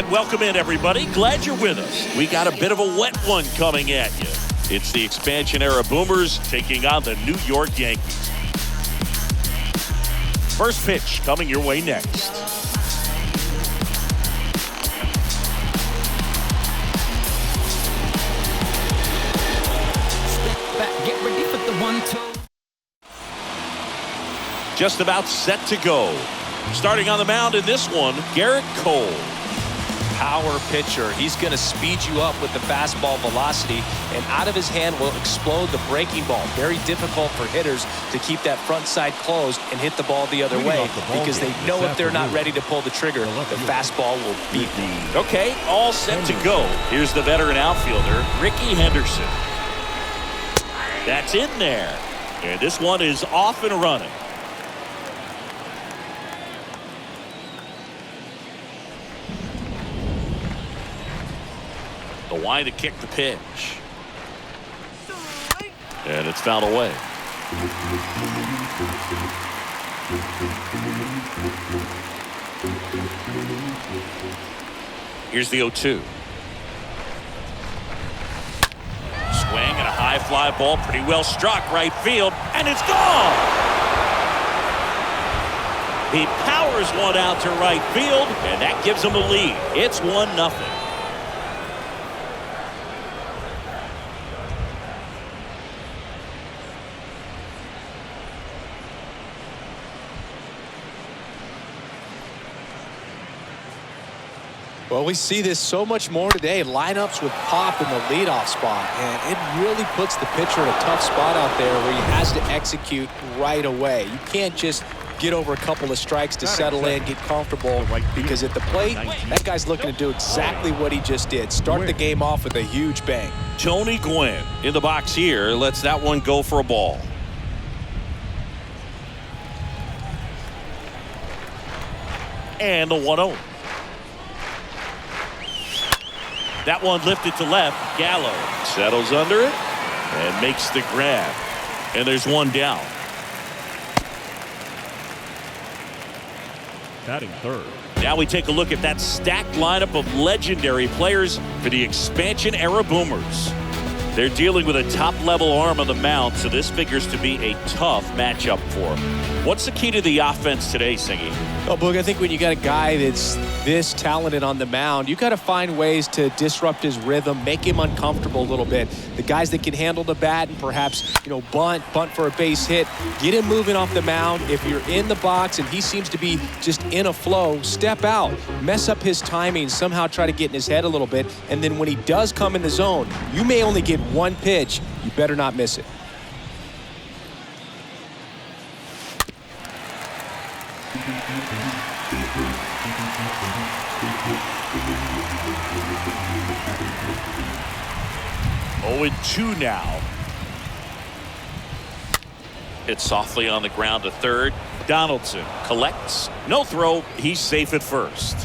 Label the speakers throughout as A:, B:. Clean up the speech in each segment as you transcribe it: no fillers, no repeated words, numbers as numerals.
A: And welcome in, everybody. Glad you're with us. We got a bit of a wet one coming at you. It's the expansion era Boomers taking on the New York Yankees. First pitch coming your way next.
B: Step back, get ready for the 1-2.
A: Just about set to go. Starting on the mound in this one, Garrett Cole.
C: Power pitcher. He's going to speed you up with the fastball velocity, and out of his hand will explode the breaking ball. Very difficult for hitters to keep that front side closed and hit the ball the other way because they know if they're not ready to pull the trigger, the fastball will beat them.
A: Okay, all set to go. Here's the veteran outfielder, Ricky Henderson. That's in there. And this one is off and running. The wind to kick the pitch. And it's fouled away. Here's the 0-2. Swing and a high fly ball, pretty well struck right field, and it's gone. He powers one out to right field, and that gives him a lead. It's 1-0.
C: Well, we see this so much more today. Lineups with pop in the leadoff spot, and it really puts the pitcher in a tough spot out there where he has to execute right away. You can't just get over a couple of strikes to settle in, get comfortable, because at the plate, that guy's looking to do exactly what he just did. Start the game off with a huge bang.
A: Tony Gwynn in the box here lets that one go for a ball. And the 1-0. That one lifted to left. Gallo settles under it and makes the grab. And there's one down.
D: Batting third.
A: Now we take a look at that stacked lineup of legendary players for the expansion era Boomers. They're dealing with a top-level arm on the mound, so this figures to be a tough matchup for them. What's the key to the offense today, Singy?
C: Well, Boog, I think when you got a guy that's this talented on the mound, you got to find ways to disrupt his rhythm, make him uncomfortable a little bit. The guys that can handle the bat and perhaps, bunt for a base hit, get him moving off the mound. If you're in the box and he seems to be just in a flow, step out, mess up his timing, somehow try to get in his head a little bit. And then when he does come in the zone, you may only get one pitch. You better not miss it.
A: Oh, and 2 now. Hit softly on the ground to third. Donaldson collects. No throw. He's safe at first.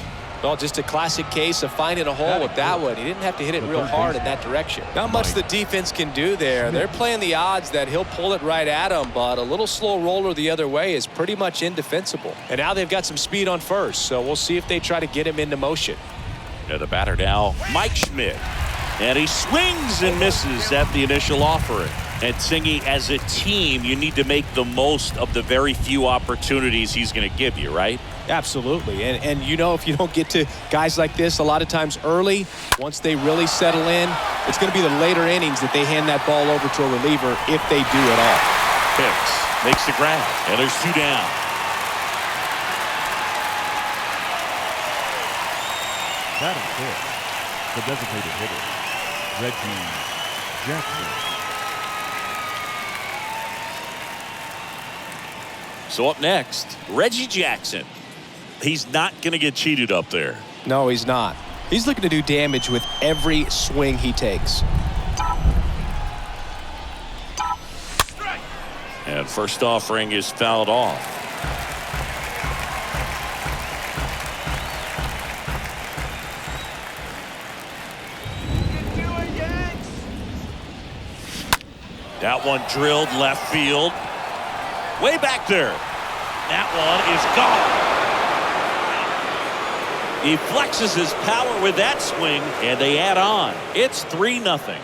C: Well, just a classic case of finding a hole with that one. He didn't have to hit it real hard in that direction. Not much the defense can do there. They're playing the odds that he'll pull it right at him, but a little slow roller the other way is pretty much indefensible. And now they've got some speed on first, so we'll see if they try to get him into motion.
A: And the batter now, Mike Schmidt. And he swings and misses at the initial offering. And Singy, as a team, you need to make the most of the very few opportunities he's going to give you, right?
C: Absolutely. And if you don't get to guys like this a lot of times early, once they really settle in, it's going to be the later innings that they hand that ball over to a reliever if they do at all.
A: Hicks makes the grab, and there's 2 down.
D: Batting fifth. The designated hitter, Reggie Jackson.
A: So up next, Reggie Jackson. He's not going to get cheated up there.
C: No, he's not. He's looking to do damage with every swing he takes.
A: And first offering is fouled off. That one drilled left field. Way back there. That one is gone. He flexes his power with that swing, and they add on. It's 3-0.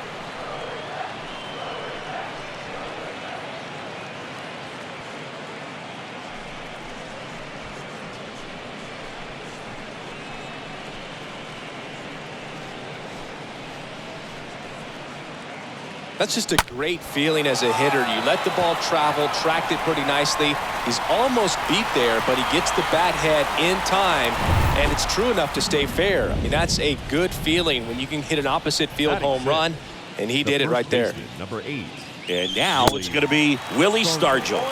C: That's just a great feeling as a hitter. You let the ball travel, tracked it pretty nicely. He's almost beat there, but he gets the bat head in time, and it's true enough to stay fair. I mean, that's a good feeling when you can hit an opposite field home run, and he did it right there.
D: Number 8.
A: And now it's going to be Willie Stargell.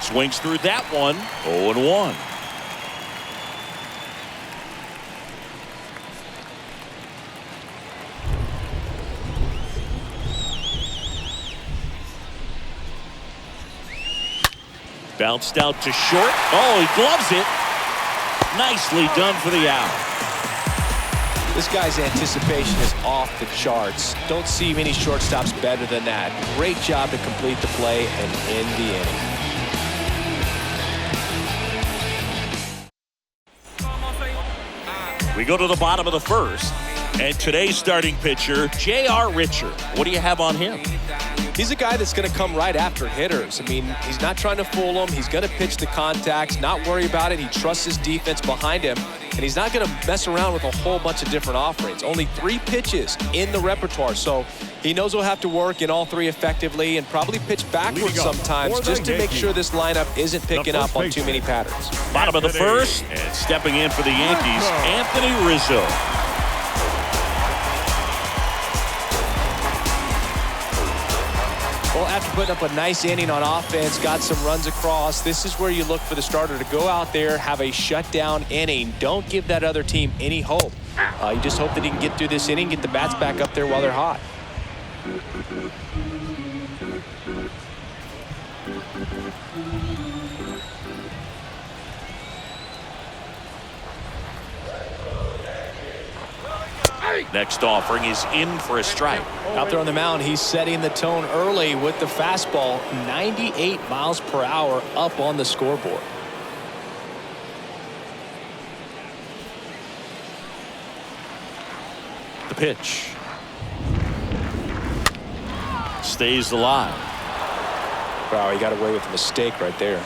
A: Swings through that one, 0-1. Bounced out to short. Oh, he gloves it. Nicely done for the out.
C: This guy's anticipation is off the charts. Don't see many shortstops better than that. Great job to complete the play and end the inning.
A: We go to the bottom of the first. And today's starting pitcher, J.R. Richard. What do you have on him?
C: He's a guy that's going to come right after hitters. I mean, he's not trying to fool them. He's going to pitch the contacts, not worry about it. He trusts his defense behind him, and he's not going to mess around with a whole bunch of different offerings. Only 3 pitches in the repertoire, so he knows he'll have to work in all 3 effectively and probably pitch backwards sometimes just to make sure this lineup isn't picking up on too many patterns.
A: Bottom of the first, and stepping in for the Yankees, Anthony Rizzo.
C: Well, after putting up a nice inning on offense, got some runs across, this is where you look for the starter to go out there, have a shutdown inning. Don't give that other team any hope. You just hope that he can get through this inning, get the bats back up there while they're hot.
A: Next offering is in for a strike.
C: Out there on the mound, he's setting the tone early with the fastball, 98 miles per hour up on the scoreboard.
A: The pitch. Stays alive.
C: Wow, he got away with a mistake right there.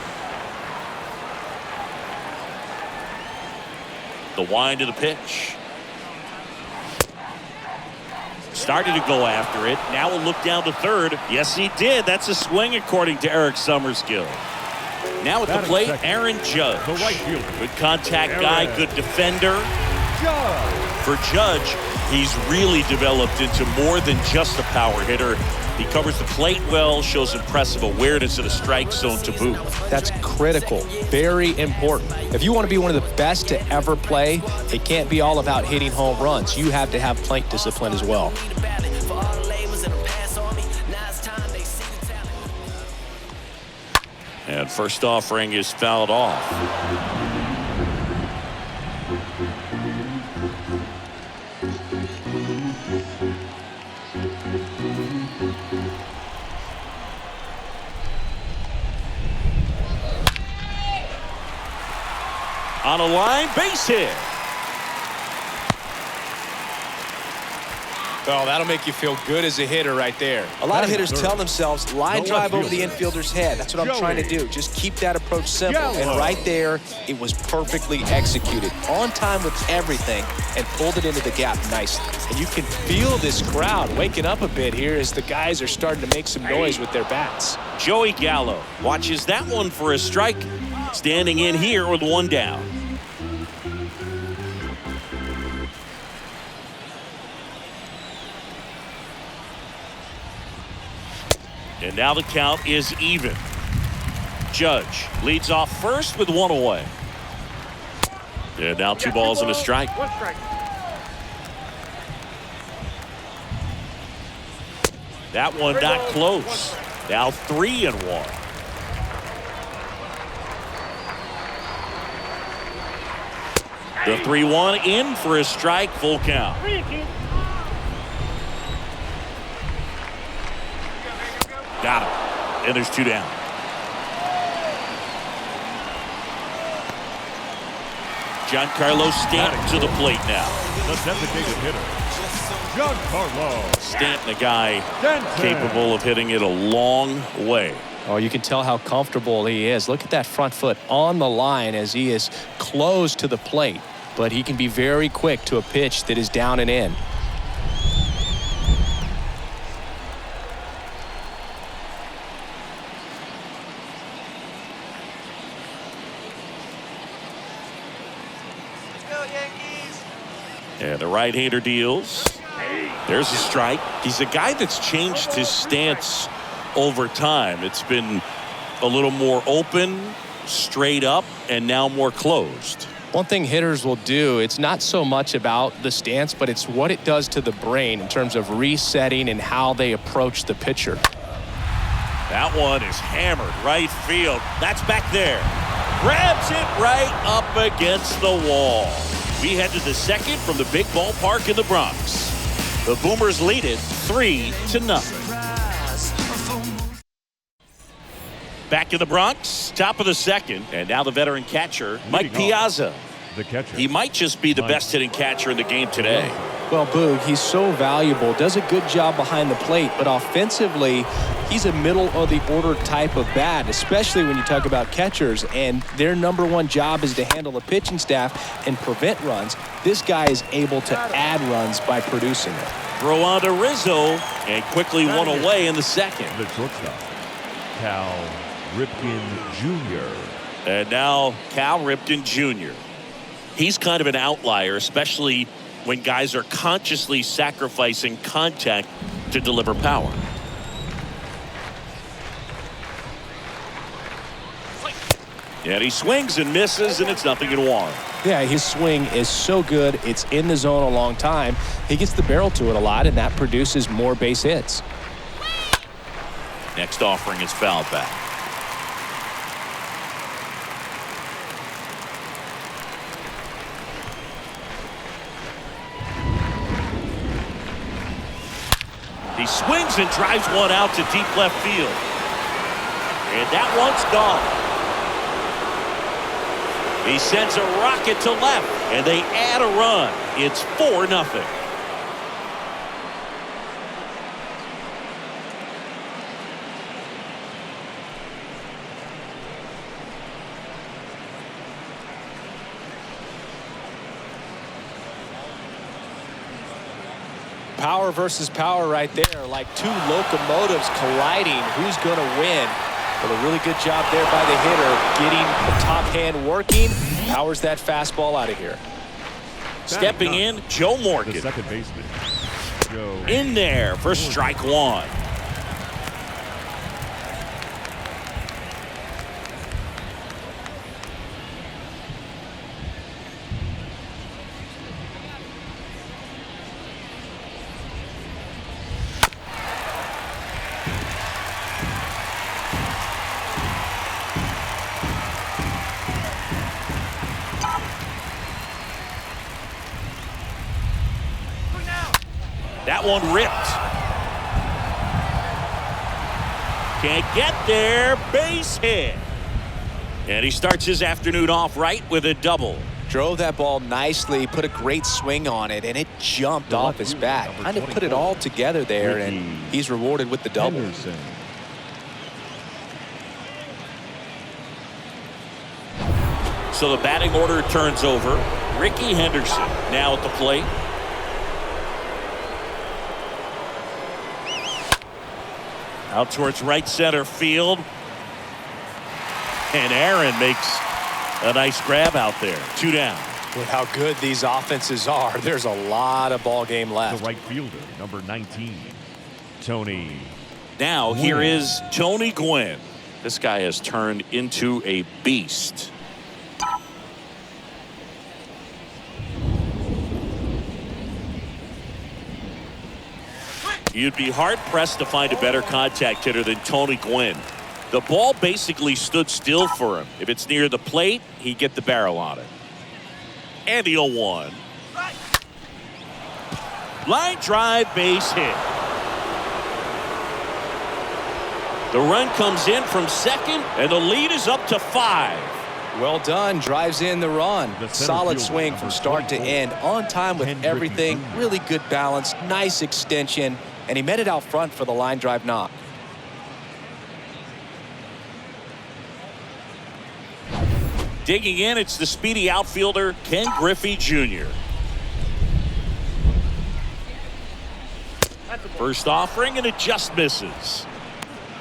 A: The wind of the pitch. Started to go after it. Now we'll look down to third. Yes, he did. That's a swing according to Eric Summerskill. Now at the plate, Aaron Judge.
D: The right fielder.
A: Good contact guy, good defender. For Judge, he's really developed into more than just a power hitter. He covers the plate well, shows impressive awareness of the strike zone to boot.
C: That's critical, very important. If you want to be one of the best to ever play, it can't be all about hitting home runs. You have to have plate discipline as well.
A: And first offering is fouled off. On a line, base hit.
C: Oh, that'll make you feel good as a hitter right there. A lot of hitters tell themselves, line drive over the infielder's head. That's what I'm trying to do. Just keep that approach simple. And right there, it was perfectly executed. On time with everything and pulled it into the gap nicely. And you can feel this crowd waking up a bit here as the guys are starting to make some noise with their bats.
A: Joey Gallo watches that one for a strike. Standing in here with one down. And now the count is even. Judge leads off first with one away. And now 2 balls and a strike. That one not close. Now 3-1. The 3-1 in for a strike, full count. Got him. And there's 2 down. Giancarlo Stanton to the plate now.
D: The designated hitter, Giancarlo
A: Stanton, a guy
D: Stanton.
A: capable of hitting it a long way.
C: Oh, you can tell how comfortable he is. Look at that front foot on the line as he is close to the plate. But he can be very quick to a pitch that is down and in.
A: And the right-hander deals. There's a strike. He's a guy that's changed his stance over time. It's been a little more open, straight up, and now more closed.
C: One thing hitters will do, it's not so much about the stance, but it's what it does to the brain in terms of resetting and how they approach the pitcher.
A: That one is hammered right field. That's back there. Grabs it right up against the wall. We head to the second from the big ballpark in the Bronx. The Boomers lead it 3-0. Back in the Bronx, top of the second, and now the veteran catcher, Mike Piazza.
D: The catcher.
A: He might just be the best hitting catcher in the game today.
C: Well, Boog, he's so valuable, does a good job behind the plate, but offensively, he's a middle-of-the-order type of bat, especially when you talk about catchers, and their number one job is to handle the pitching staff and prevent runs. This guy is able to add runs by producing it.
A: Throw on to Rizzo, and quickly one away in the second.
D: The shortstop, Cal Ripken Jr.
A: And now Cal Ripken Jr. He's kind of an outlier, especially when guys are consciously sacrificing contact to deliver power. And he swings and misses, and it's 0-1.
C: Yeah, his swing is so good. It's in the zone a long time. He gets the barrel to it a lot, and that produces more base hits.
A: Next offering is fouled back. He swings and drives one out to deep left field. And that one's gone. He sends a rocket to left, and they add a run. It's 4-0.
C: Power versus power right there, like two locomotives colliding. Who's going to win? Well, a really good job there by the hitter, getting the top hand working. Powers that fastball out of here.
A: Stepping in, Joe
D: The
A: Morgan.
D: second baseman, Joe.
A: In there for strike one. That one ripped. Can't get there. Base hit. And he starts his afternoon off right with a double.
C: Drove that ball nicely, put a great swing on it, and it jumped off his bat. Kind of put it all together there, and he's rewarded with the double.
D: Henderson.
A: So the batting order turns over. Ricky Henderson now at the plate. Out towards right center field. And Aaron makes a nice grab out there. 2 down.
C: With how good these offenses are, there's a lot of ball game
D: The
C: left.
D: right fielder, number 19, Tony.
A: Now here is Tony Gwynn. This guy has turned into a beast. You'd be hard-pressed to find a better contact hitter than Tony Gwynn. The ball basically stood still for him. If it's near the plate, he'd get the barrel on it. And the 0-1. Line drive, base hit. The run comes in from second, and the lead is up to 5.
C: Well done. Drives in the run.
D: The center
C: Solid
D: fielder,
C: swing
D: number
C: from start to
D: 24,
C: end. On time with
D: Ken
C: everything.
D: Griffey Jr.
C: Really good balance. Nice extension. And he met it out front for the line drive knock.
A: Digging in, it's the speedy outfielder, Ken Griffey Jr. First offering, and it just misses.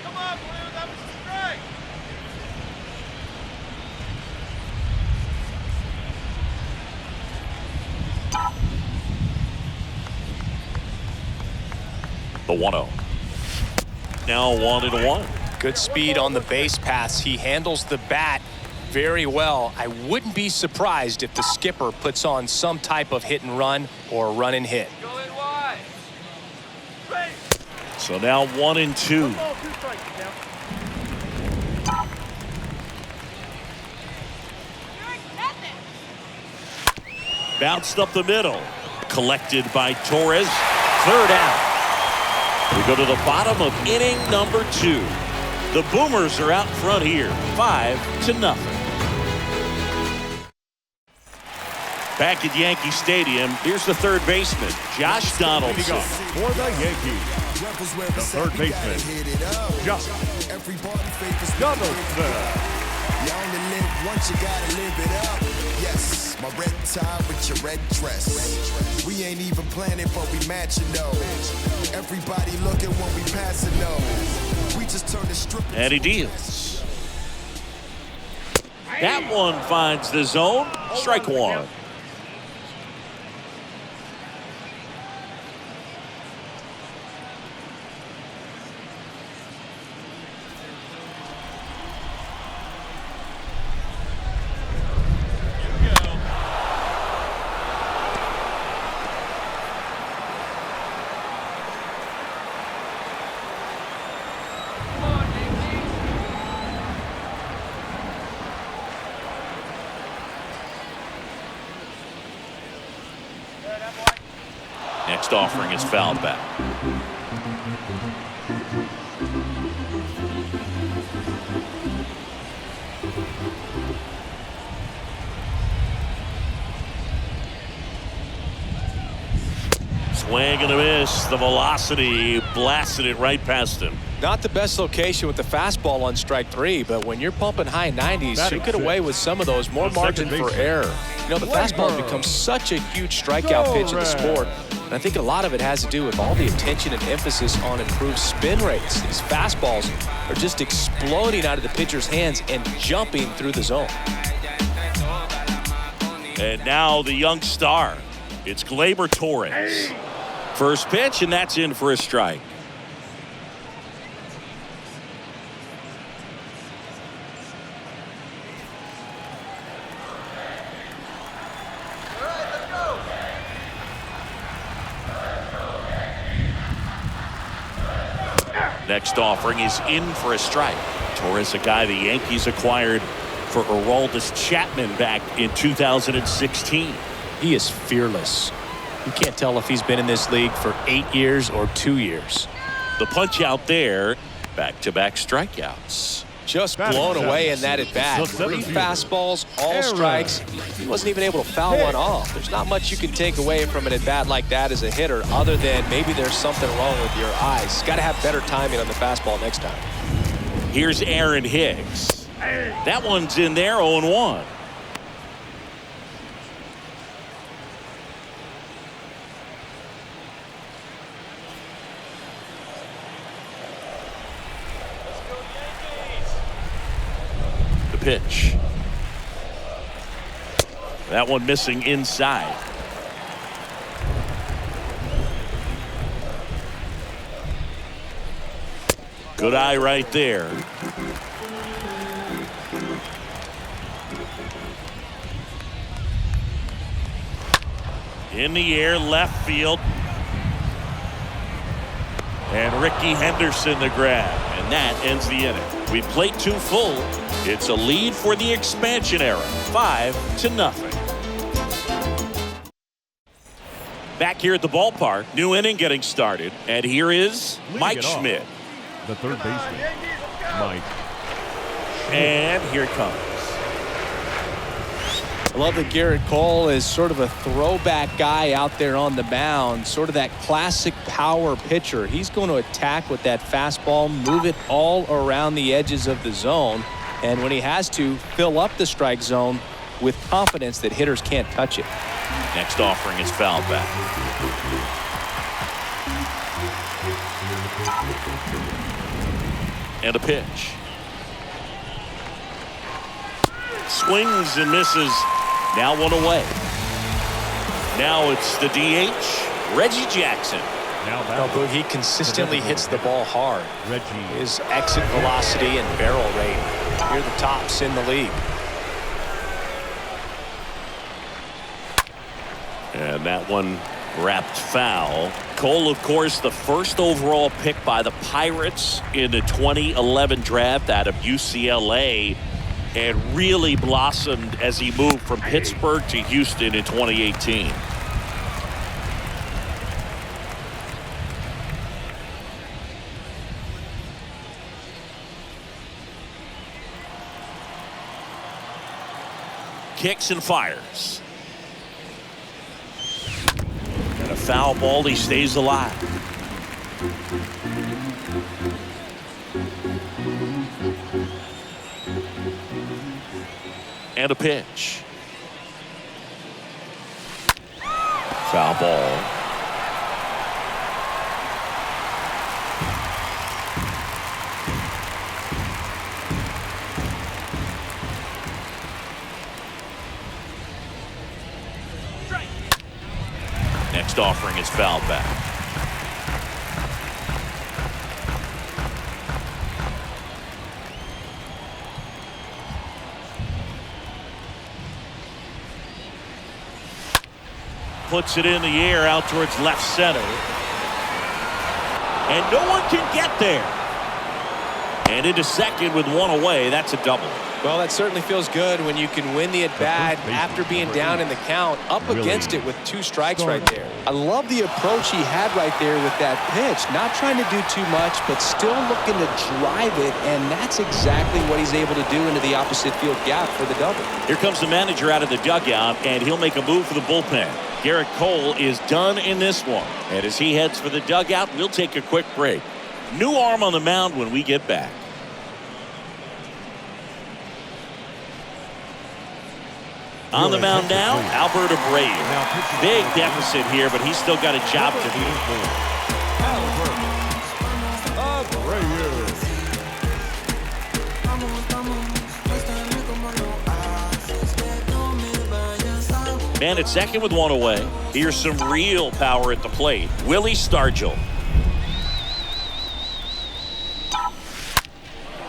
E: Come on, Blue, that was a strike.
A: The 1-0. Now 1-1.
C: Good speed on the base pass. He handles the bat very well. I wouldn't be surprised if the skipper puts on some type of hit and run or run and hit.
E: Go in wide.
A: So now 1-2.
E: Ball, 2 strikes, now.
A: Bounced up the middle. Collected by Torres. Third out. We go to the bottom of inning number 2. The Boomers are out front here, 5-0. Back at Yankee Stadium, here's the third baseman, Josh Donaldson.
D: For the Yankees, the third baseman, Josh Donaldson.
F: You only live once, you gotta live it up. Yes, my red tie with your red dress. We ain't even planning, but we matching those. Everybody looking when we passing those. We just turn the strip.
A: And he deals. That one finds the zone. Strike one. Next offering is fouled back. Swing and a miss. The velocity blasted it right past him.
C: Not the best location with the fastball on strike 3, but when you're pumping high 90s, you get away with some of those. More margin for error. You know, the fastball has become such a huge strikeout pitch in the sport. And I think a lot of it has to do with all the attention and emphasis on improved spin rates. These fastballs are just exploding out of the pitcher's hands and jumping through the zone.
A: And now the young star. It's Gleyber Torres. First pitch, and that's in for a strike. Next offering is in for a strike. Torres, a guy the Yankees acquired for Aroldis Chapman back in 2016.
C: He is fearless. You can't tell if he's been in this league for 8 years or 2 years.
A: The punch out there, back-to-back strikeouts.
C: Just blown away in that at bat. 3 fastballs, all strikes. He wasn't even able to foul one off. There's not much you can take away from an at bat like that as a hitter, other than maybe there's something wrong with your eyes. Got to have better timing on the fastball next time.
A: Here's Aaron Hicks. That one's in there, 0-1. Pitch. That one missing inside. Good eye right there. In the air, left field. And Ricky Henderson the grab. And that ends the inning. We played 2 full. It's a lead for the expansion era, 5-0. Back here at the ballpark, new inning getting started, and here is Mike Schmidt.
D: The third baseman, Mike.
A: And here it comes.
C: I love that Garrett Cole is sort of a throwback guy out there on the mound, sort of that classic power pitcher. He's going to attack with that fastball, move it all around the edges of the zone, and when he has to, fill up the strike zone with confidence that hitters can't touch it.
A: Next offering is fouled back. And a pitch. Swings and misses. Now one away. Now it's the DH, Reggie Jackson.
D: Now
C: But he consistently hits the ball hard.
D: Reggie.
C: His exit velocity and barrel rate, here are the tops in the league.
A: And that one wrapped foul. Cole, of course, the first overall pick by the Pirates in the 2011 draft out of UCLA, and really blossomed as he moved from Pittsburgh to Houston in 2018. Kicks and fires. And a foul ball, he stays alive. And a pitch. Foul ball. Next offering is fouled back. Puts it in the air out towards left center. And no one can get there. And into second with one away. That's a double.
C: Well, that certainly feels good when you can win the at-bat after being down in the count, up against it with 2 strikes right there. I love the approach he had right there with that pitch. Not trying to do too much, but still looking to drive it, and that's exactly what he's able to do into the opposite field gap for the double.
A: Here comes the manager out of the dugout, and he'll make a move for the bullpen. Garrett Cole is done in this one. And as he heads for the dugout, we'll take a quick break. New arm on the mound when we get back. On the mound now, Albert Abreu. Big deficit here, but he's still got a job to do. Man at second with one away. Here's some real power at the plate. Willie Stargell.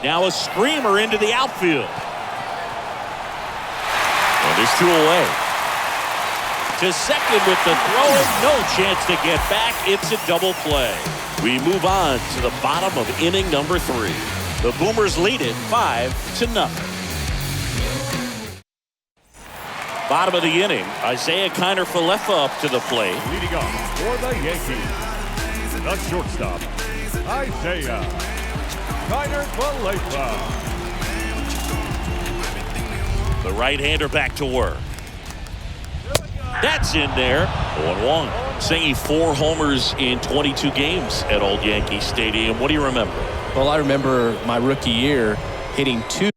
A: Now a screamer into the outfield. And there's 2 away. To second with the throw. No chance to get back. It's a double play. We move on to the bottom of inning number 3. The Boomers lead it 5-0. Bottom of the inning, Isaiah Kiner-Falefa up to the plate.
D: Leading off for the Yankees, the shortstop, Isaiah Kiner-Falefa.
A: The right-hander back to work. That's in there. 1-1. Singing 4 homers in 22 games at Old Yankee Stadium. What do you remember?
C: Well, I remember my rookie year hitting 2.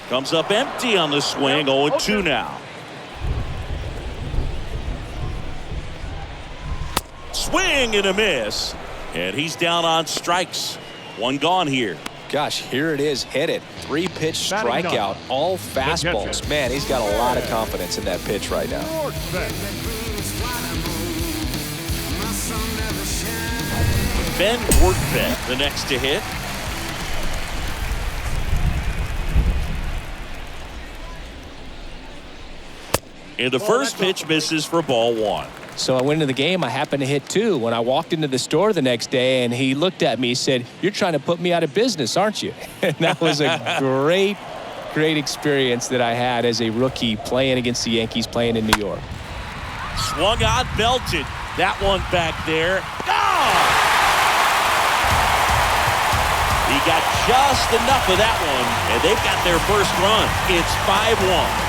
A: Comes up empty on the swing. 0-2 now. Swing and a miss. And he's down on strikes. 1 gone here.
C: Gosh, here it is. Hit it. 3-pitch strikeout. All fastballs. Man, he's got a lot of confidence in that pitch right now.
A: Ben Workbeck, the next to hit. And the first pitch misses for ball 1.
C: So I went into the game. I happened to hit 2. When I walked into the store the next day, and he looked at me, he said, "You're trying to put me out of business, aren't you?" And that was a great great experience that I had as a rookie playing against the Yankees, playing in New York.
A: Swung on, belted. That one back there. Gone! He got just enough of that one, and they've got their first run. It's 5-1.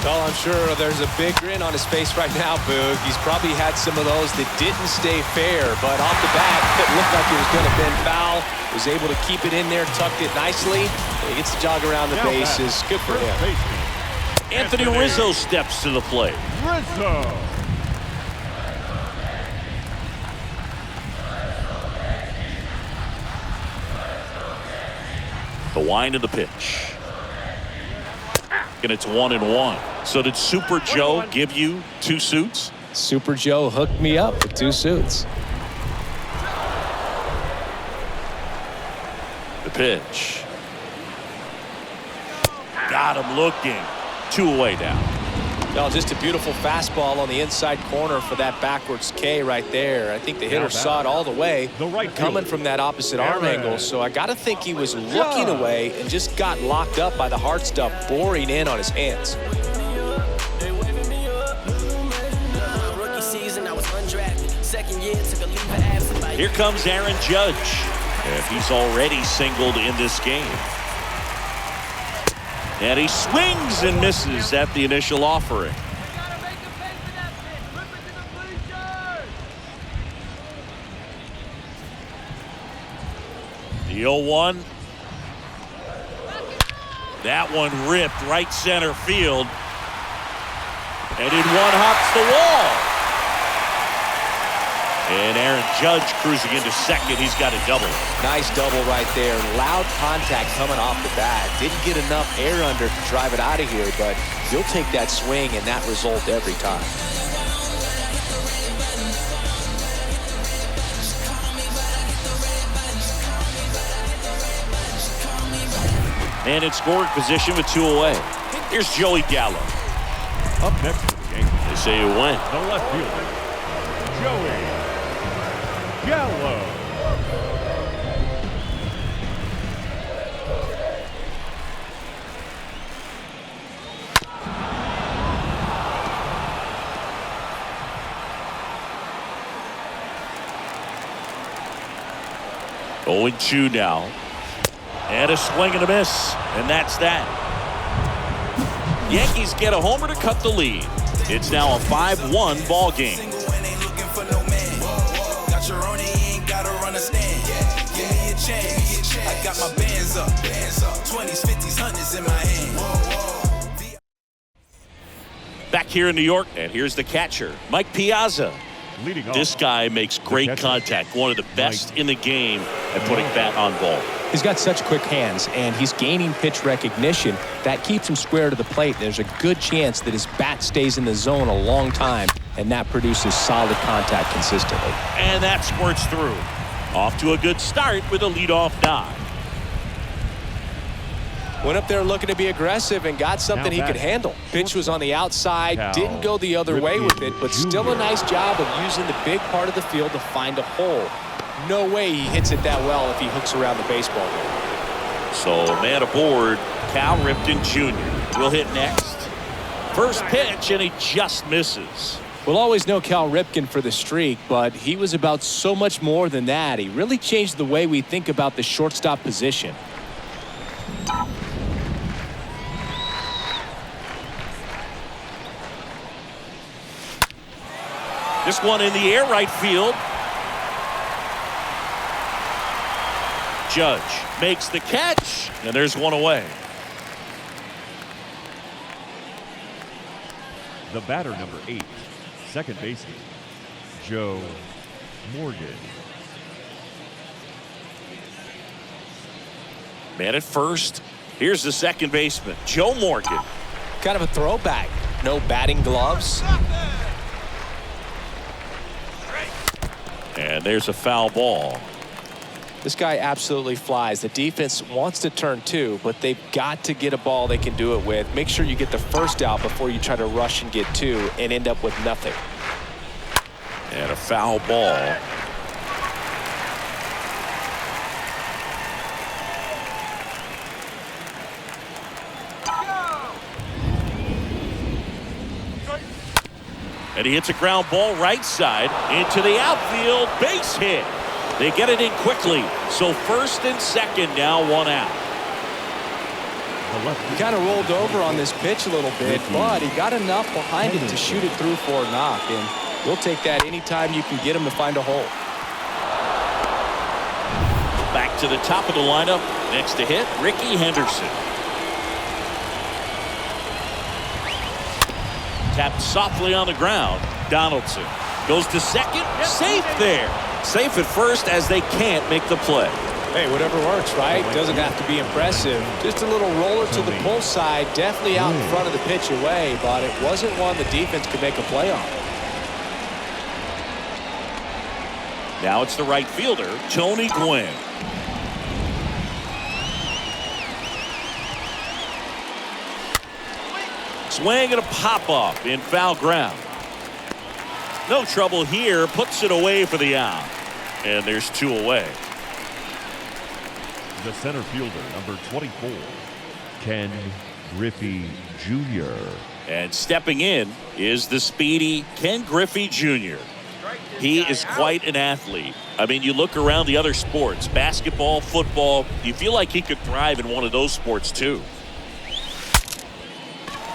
C: Well, I'm sure there's a big grin on his face right now, Boog. He's probably had some of those that didn't stay fair, but off the bat, it looked like it was going to bend foul. Was able to keep it in there, tucked it nicely. He gets the jog around the bases. Good for him.
A: Anthony Rizzo steps to the plate.
D: Rizzo.
A: The wind of the pitch. And it's 1-1. So did Super Joe give you 2 suits?
C: Super Joe hooked me up with 2 suits.
A: The pitch. Got him looking. 2 away now.
C: No, just a beautiful fastball on the inside corner for that backwards K right there. I think the hitter saw it all the way, coming from that opposite arm angle. So I got to think he was looking away and just got locked up by the hard stuff boring in on his hands.
A: Here comes Aaron Judge, and he's already singled in this game. And he swings and misses at the initial offering. The 0-1. That one ripped right center field. And in one hops the wall. And Aaron Judge cruising into second. He's got a double.
C: Nice double right there. Loud contact coming off the bat. Didn't get enough air under to drive it out of here, but he'll take that swing and that result every time.
A: And in scoring position with 2 away. Here's Joey Gallo.
D: Up next to the game.
A: They say he went.
D: The left fielder, Joey Gallo.
A: Oh, 0-2 now. And a swing and a miss. And that's that. Yankees get a homer to cut the lead. It's now a 5-1 ball game.
G: I got my bands up, 20s, 50s, 100s in my hand.
A: Back here in New York, and here's the catcher, Mike Piazza.
D: Leading off.
A: This guy makes great contact, one of the best in the game at putting bat on ball.
C: He's got such quick hands, and he's gaining pitch recognition. That keeps him square to the plate. There's a good chance that his bat stays in the zone a long time, and that produces solid contact consistently.
A: And that squirts through. Off to a good start with a leadoff dive.
C: Went up there looking to be aggressive and got something he could handle. Pitch was on the outside, didn't go the other way with it, but still a nice job of using the big part of the field to find a hole. No way he hits it that well if he hooks around the baseball there.
A: So man aboard, Cal Ripken Jr. will hit next. First pitch, and he just misses.
C: We'll always know Cal Ripken for the streak, but he was about so much more than that. He really changed the way we think about the shortstop position.
A: This one in the air, right field. Judge makes the catch, and there's one away.
D: The batter, number 8, second baseman, Joe Morgan.
A: Man at first. Here's the second baseman, Joe Morgan.
C: Kind of a throwback. No batting gloves.
A: And there's a foul ball.
C: This guy absolutely flies. The defense wants to turn two, but they've got to get a ball they can do it with. Make sure you get the first out before you try to rush and get two and end up with nothing.
A: And a foul ball. And he hits a ground ball right side into the outfield. Base hit. They get it in quickly. So first and second, now one out.
C: He kind of rolled over on this pitch a little bit, but he got enough behind it to shoot it through for a knock. And you'll take that anytime you can get him to find a hole.
A: Back to the top of the lineup. Next to hit, Ricky Henderson. Tapped softly on the ground. Donaldson goes to second. Safe there. Safe at first as they can't make the play.
C: Hey, whatever works, right? Doesn't have to be impressive. Just a little roller to the pull side. Definitely out in front of the pitch away, but it wasn't one the defense could make a play on.
A: Now it's the right fielder, Tony Gwynn. Swing and a pop-up in foul ground. No trouble here. Puts it away for the out. And there's two away.
D: The center fielder, number 24, Ken Griffey Jr.
A: And stepping in is the speedy Ken Griffey Jr. He is quite an athlete. I mean, you look around the other sports, basketball, football, you feel like he could thrive in one of those sports too.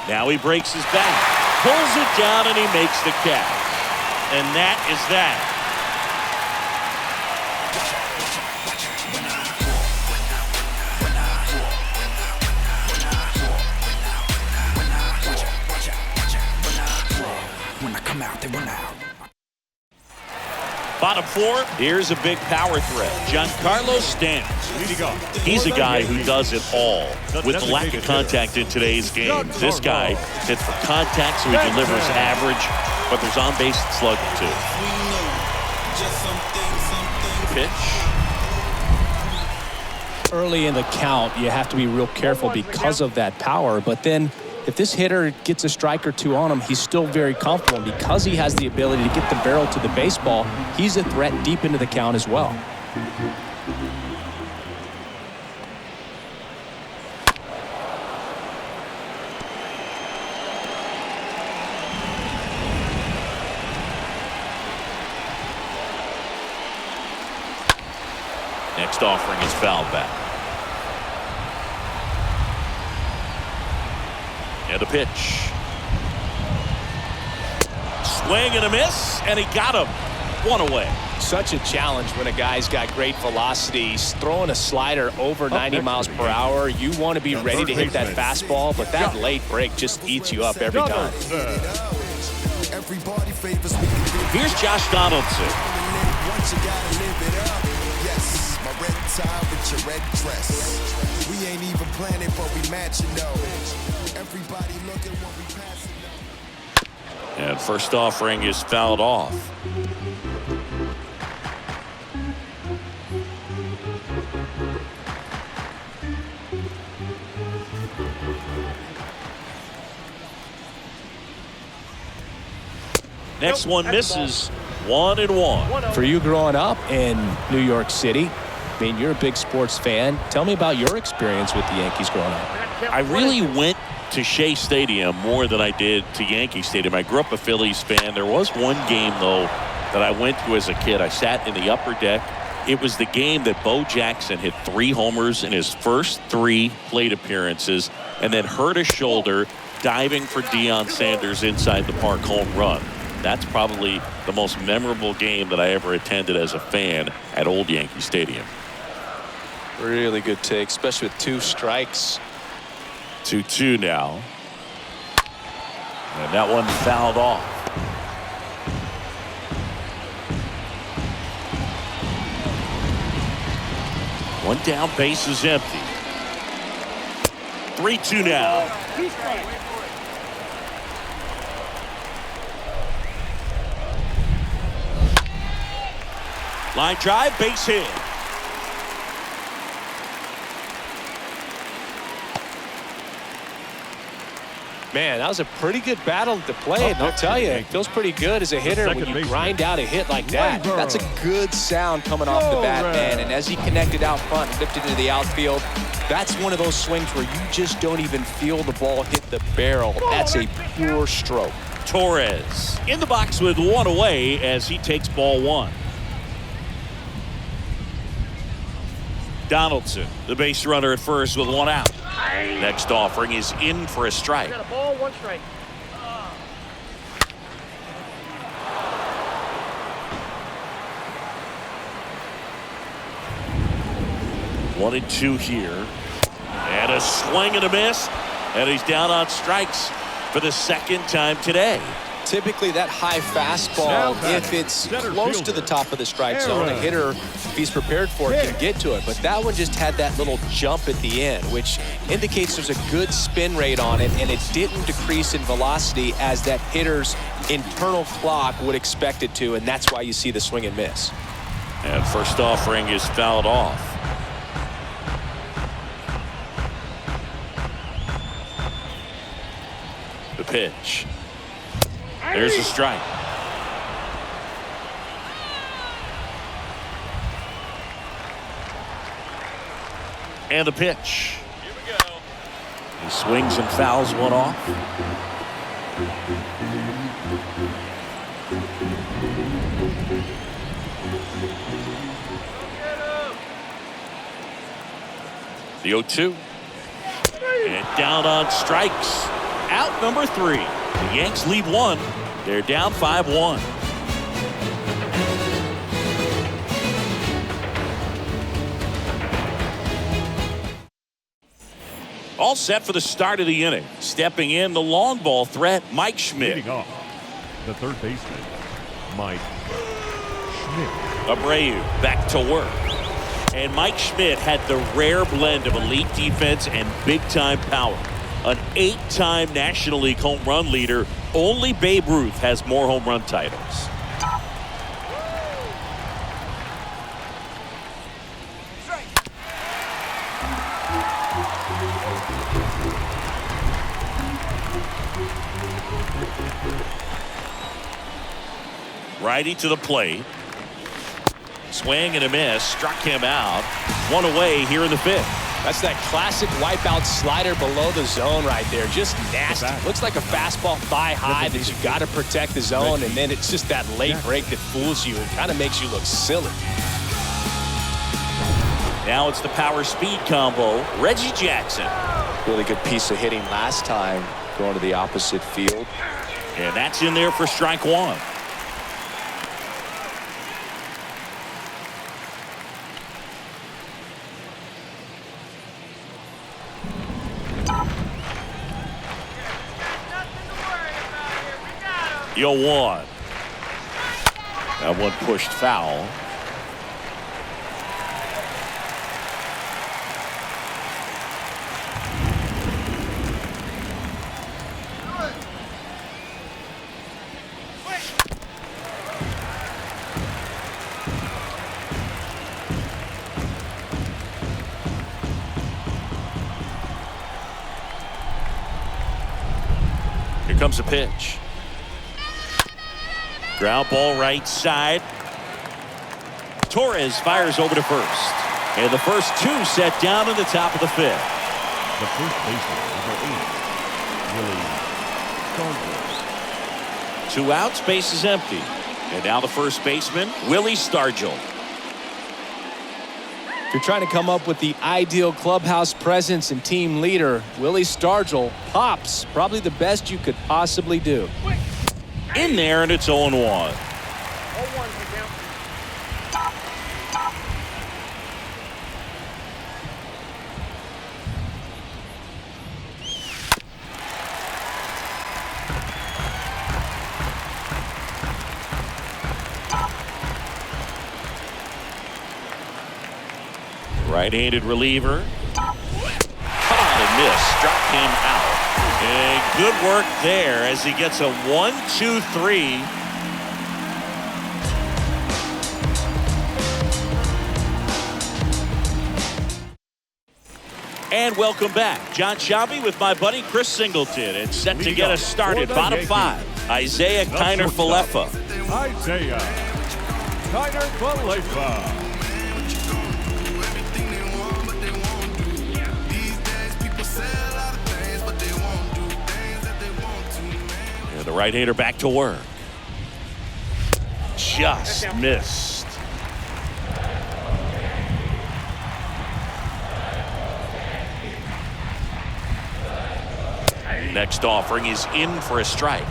A: Now he breaks his back, pulls it down, and he makes the catch. And that is that. Bottom four, here's a big power threat. Giancarlo Stanton. He's a guy who does it all. With the lack of contact in today's game, this guy hits for contact, so he delivers average, but there's on-base slugging too. Pitch.
C: Early in the count, you have to be real careful because of that power, but then if this hitter gets a strike or two on him, he's still very comfortable. And because he has the ability to get the barrel to the baseball, he's a threat deep into the count as well.
A: Next offering is fouled back. And a pitch. Swing and a miss, and he got him. One away.
C: Such a challenge when a guy's got great velocity. He's throwing a slider over 90 miles per hour. You want to be ready to hit that fastball, but that late break just eats you up every time.
A: Here's Josh Donaldson.
F: Once you gotta live it up. Yes, my red tie with your red dress. We ain't even planning, but we matching though. Everybody looking when we passing though.
A: And first offering is fouled off. Next one misses. 1-1.
C: For you growing up in New York City, I mean, you're a big sports fan. Tell me about your experience with the Yankees growing up.
A: I really went to Shea Stadium more than I did to Yankee Stadium. I grew up a Phillies fan. There was one game, though, that I went to as a kid. I sat in the upper deck. It was the game that Bo Jackson hit 3 homers in his first 3 plate appearances and then hurt his shoulder diving for Deion Sanders' inside the park home run. That's probably the most memorable game that I ever attended as a fan at Old Yankee Stadium.
C: Really good take, especially with 2 strikes.
A: 2-2 now. And that one fouled off. One down, base is empty. 3-2 now. Line drive, base hit.
C: Man, that was a pretty good battle to play, and I'll tell you, it feels pretty good as a hitter when you grind out a hit like that. That's a good sound coming off the bat, man. And as he connected out front and lifted into the outfield, that's one of those swings where you just don't even feel the ball hit the barrel. That's a pure stroke.
A: Torres in the box with one away as he takes ball one. Donaldson, the base runner at first with one out. Next offering is in for a strike.
E: Got a ball, one strike.
A: 1-2 here. And a swing and a miss. And he's down on strikes for the second time today.
C: Typically that high fastball, if it's close to the top of the strike zone, a hitter, if he's prepared for it, can get to it. But that one just had that little jump at the end, which indicates there's a good spin rate on it, and it didn't decrease in velocity as that hitter's internal clock would expect it to, and that's why you see the swing and miss.
A: And first offering is fouled off. The pitch. There's a strike. And the pitch.
E: Here we go.
A: He swings and fouls one off. The 0-2. And down on strikes. Out number 3. The Yanks lead one. They're down 5-1. All set for the start of the inning. Stepping in, the long ball threat, Mike Schmidt.
D: Leading off, the third baseman, Mike Schmidt.
A: Abreu back to work. And Mike Schmidt had the rare blend of elite defense and big-time power. An 8-time National League home run leader. Only Babe Ruth has more home run titles. Righty to the plate. Swing and a miss. Struck him out. One away here in the 5th.
C: That's that classic wipeout slider below the zone right there. Just nasty. Looks like a fastball thigh high that you got to protect the zone, and then it's just that late break that fools you and kind of makes you look silly.
A: Now it's the power speed combo. Reggie Jackson.
C: Really good piece of hitting last time going to the opposite field.
A: And that's in there for strike one. The 0-1. That one pushed foul. Here comes a pitch. Ground ball right side. Torres fires over to first. And the first two set down in the top of the 5th.
D: The first baseman, number 8, Willie Stargell.
A: 2 outs, base is empty. And now the first baseman, Willie Stargell.
C: If you're trying to come up with the ideal clubhouse presence and team leader, Willie Stargell pops. Probably the best you could possibly do.
A: In there, and it's 0-1.
E: 0-1
A: Right-handed reliever. Caught and missed. Struck him out. And good work there as he gets a 1-2-3. And welcome back. John Shabby with my buddy Chris Singleton. It's set to get us started. Bottom five. Isaiah Kiner-Falefa.
D: Isaiah Kiner-Falefa.
A: The right-hander back to work. Just missed. Next offering is in for a strike.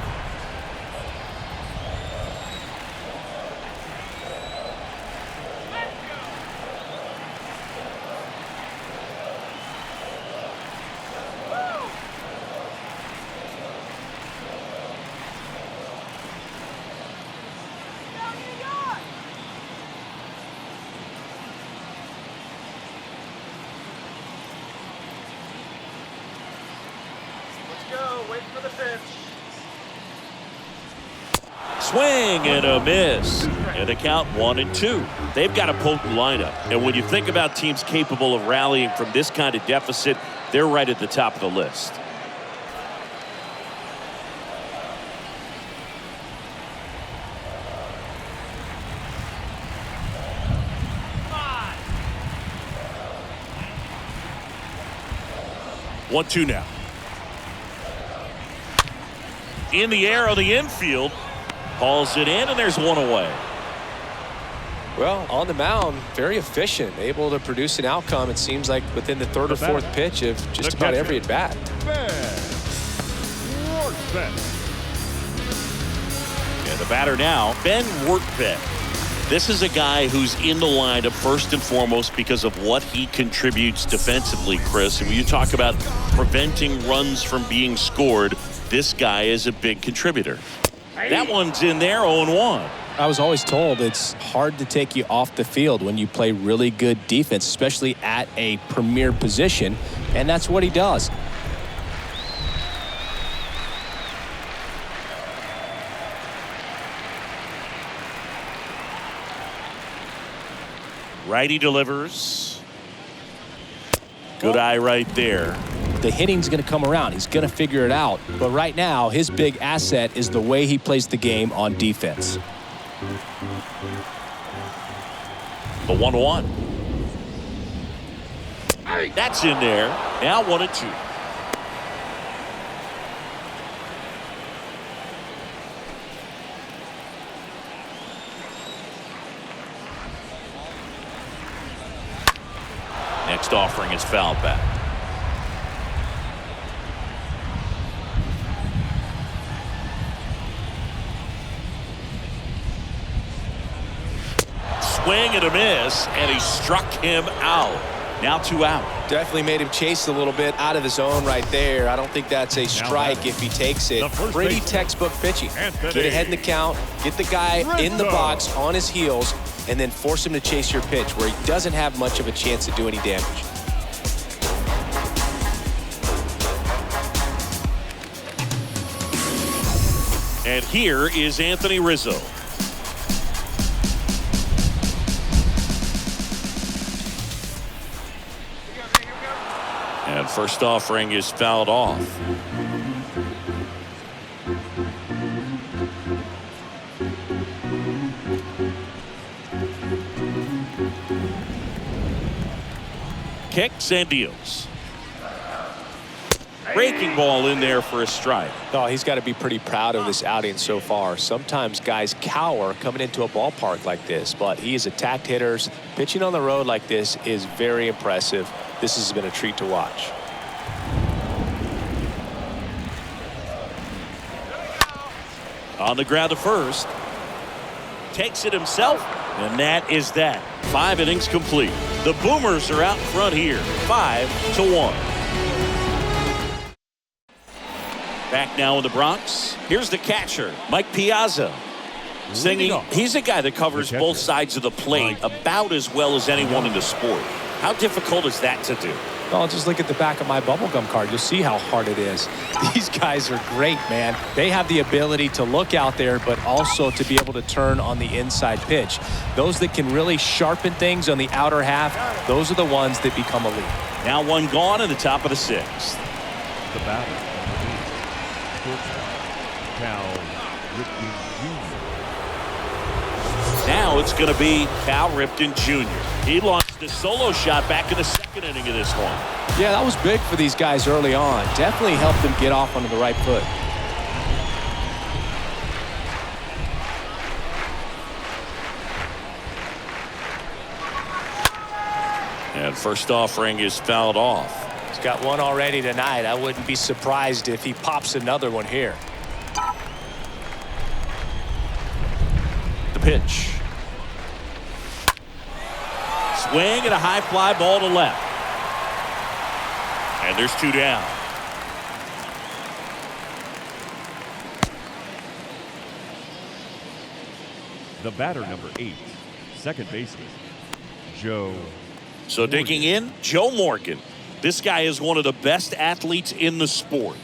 E: Wait for the pitch.
A: Swing and a miss. And the count 1-2. They've got a potent lineup. And when you think about teams capable of rallying from this kind of deficit, they're right at the top of the list. Come on. 1-2 now. In the air on the infield. Hauls it in, and there's one away.
C: Well, on the mound, very efficient, able to produce an outcome, it seems like, within the third or fourth pitch of just about every at-bat.
A: And the batter now, Ben Wertbeck. This is a guy who's in the lineup first and foremost because of what he contributes defensively, Chris. And when you talk about preventing runs from being scored, this guy is a big contributor. That one's in there, 0-1.
C: I was always told it's hard to take you off the field when you play really good defense, especially at a premier position, and that's what he does.
A: Righty delivers. Good eye right there.
C: The hitting's going to come around. He's going to figure it out. But right now, his big asset is the way he plays the game on defense.
A: The 1-1. That's in there. Now 1-2. Next offering is fouled back. Swing and a miss, and he struck him out. Now 2 out.
C: Definitely made him chase a little bit out of the zone right there. I don't think that's a strike if he takes it. Pretty textbook pitching. Get ahead in the count, get the guy in the box on his heels, and then force him to chase your pitch where he doesn't have much of a chance to do any damage.
A: And here is Anthony Rizzo. And first offering is fouled off. Kicks and deals. Breaking ball in there for a strike.
C: Oh, he's got to be pretty proud of this outing so far. Sometimes guys cower coming into a ballpark like this, but he has attacked hitters. Pitching on the road like this is very impressive. This has been a treat to watch.
A: On the ground to first. Takes it himself, and that is that. 5 innings complete. The Boomers are out front here, 5-1. Back now in the Bronx. Here's the catcher, Mike Piazza. Singing, he's a guy that covers both sides of the plate about as well as anyone in the sport. How difficult is that to do?
C: Well, just look at the back of my bubblegum card. You'll see how hard it is. These guys are great, man. They have the ability to look out there, but also to be able to turn on the inside pitch. Those that can really sharpen things on the outer half, those are the ones that become elite.
A: Now one gone in the top of the sixth.
D: The batter, shortstop, Cal Ripken Jr.
A: Now it's going to be Cal Ripken Jr. He launched a solo shot back in the second inning of this one.
C: Yeah, that was big for these guys early on. Definitely helped them get off onto the right foot.
A: And first offering is fouled off.
C: He's got one already tonight. I wouldn't be surprised if he pops another one here.
A: The pitch. Swing and a high fly ball to left. And there's two down.
D: The batter, number 8, second baseman, Joe.
A: So digging in, Joe Morgan. This guy is one of the best athletes in the sport.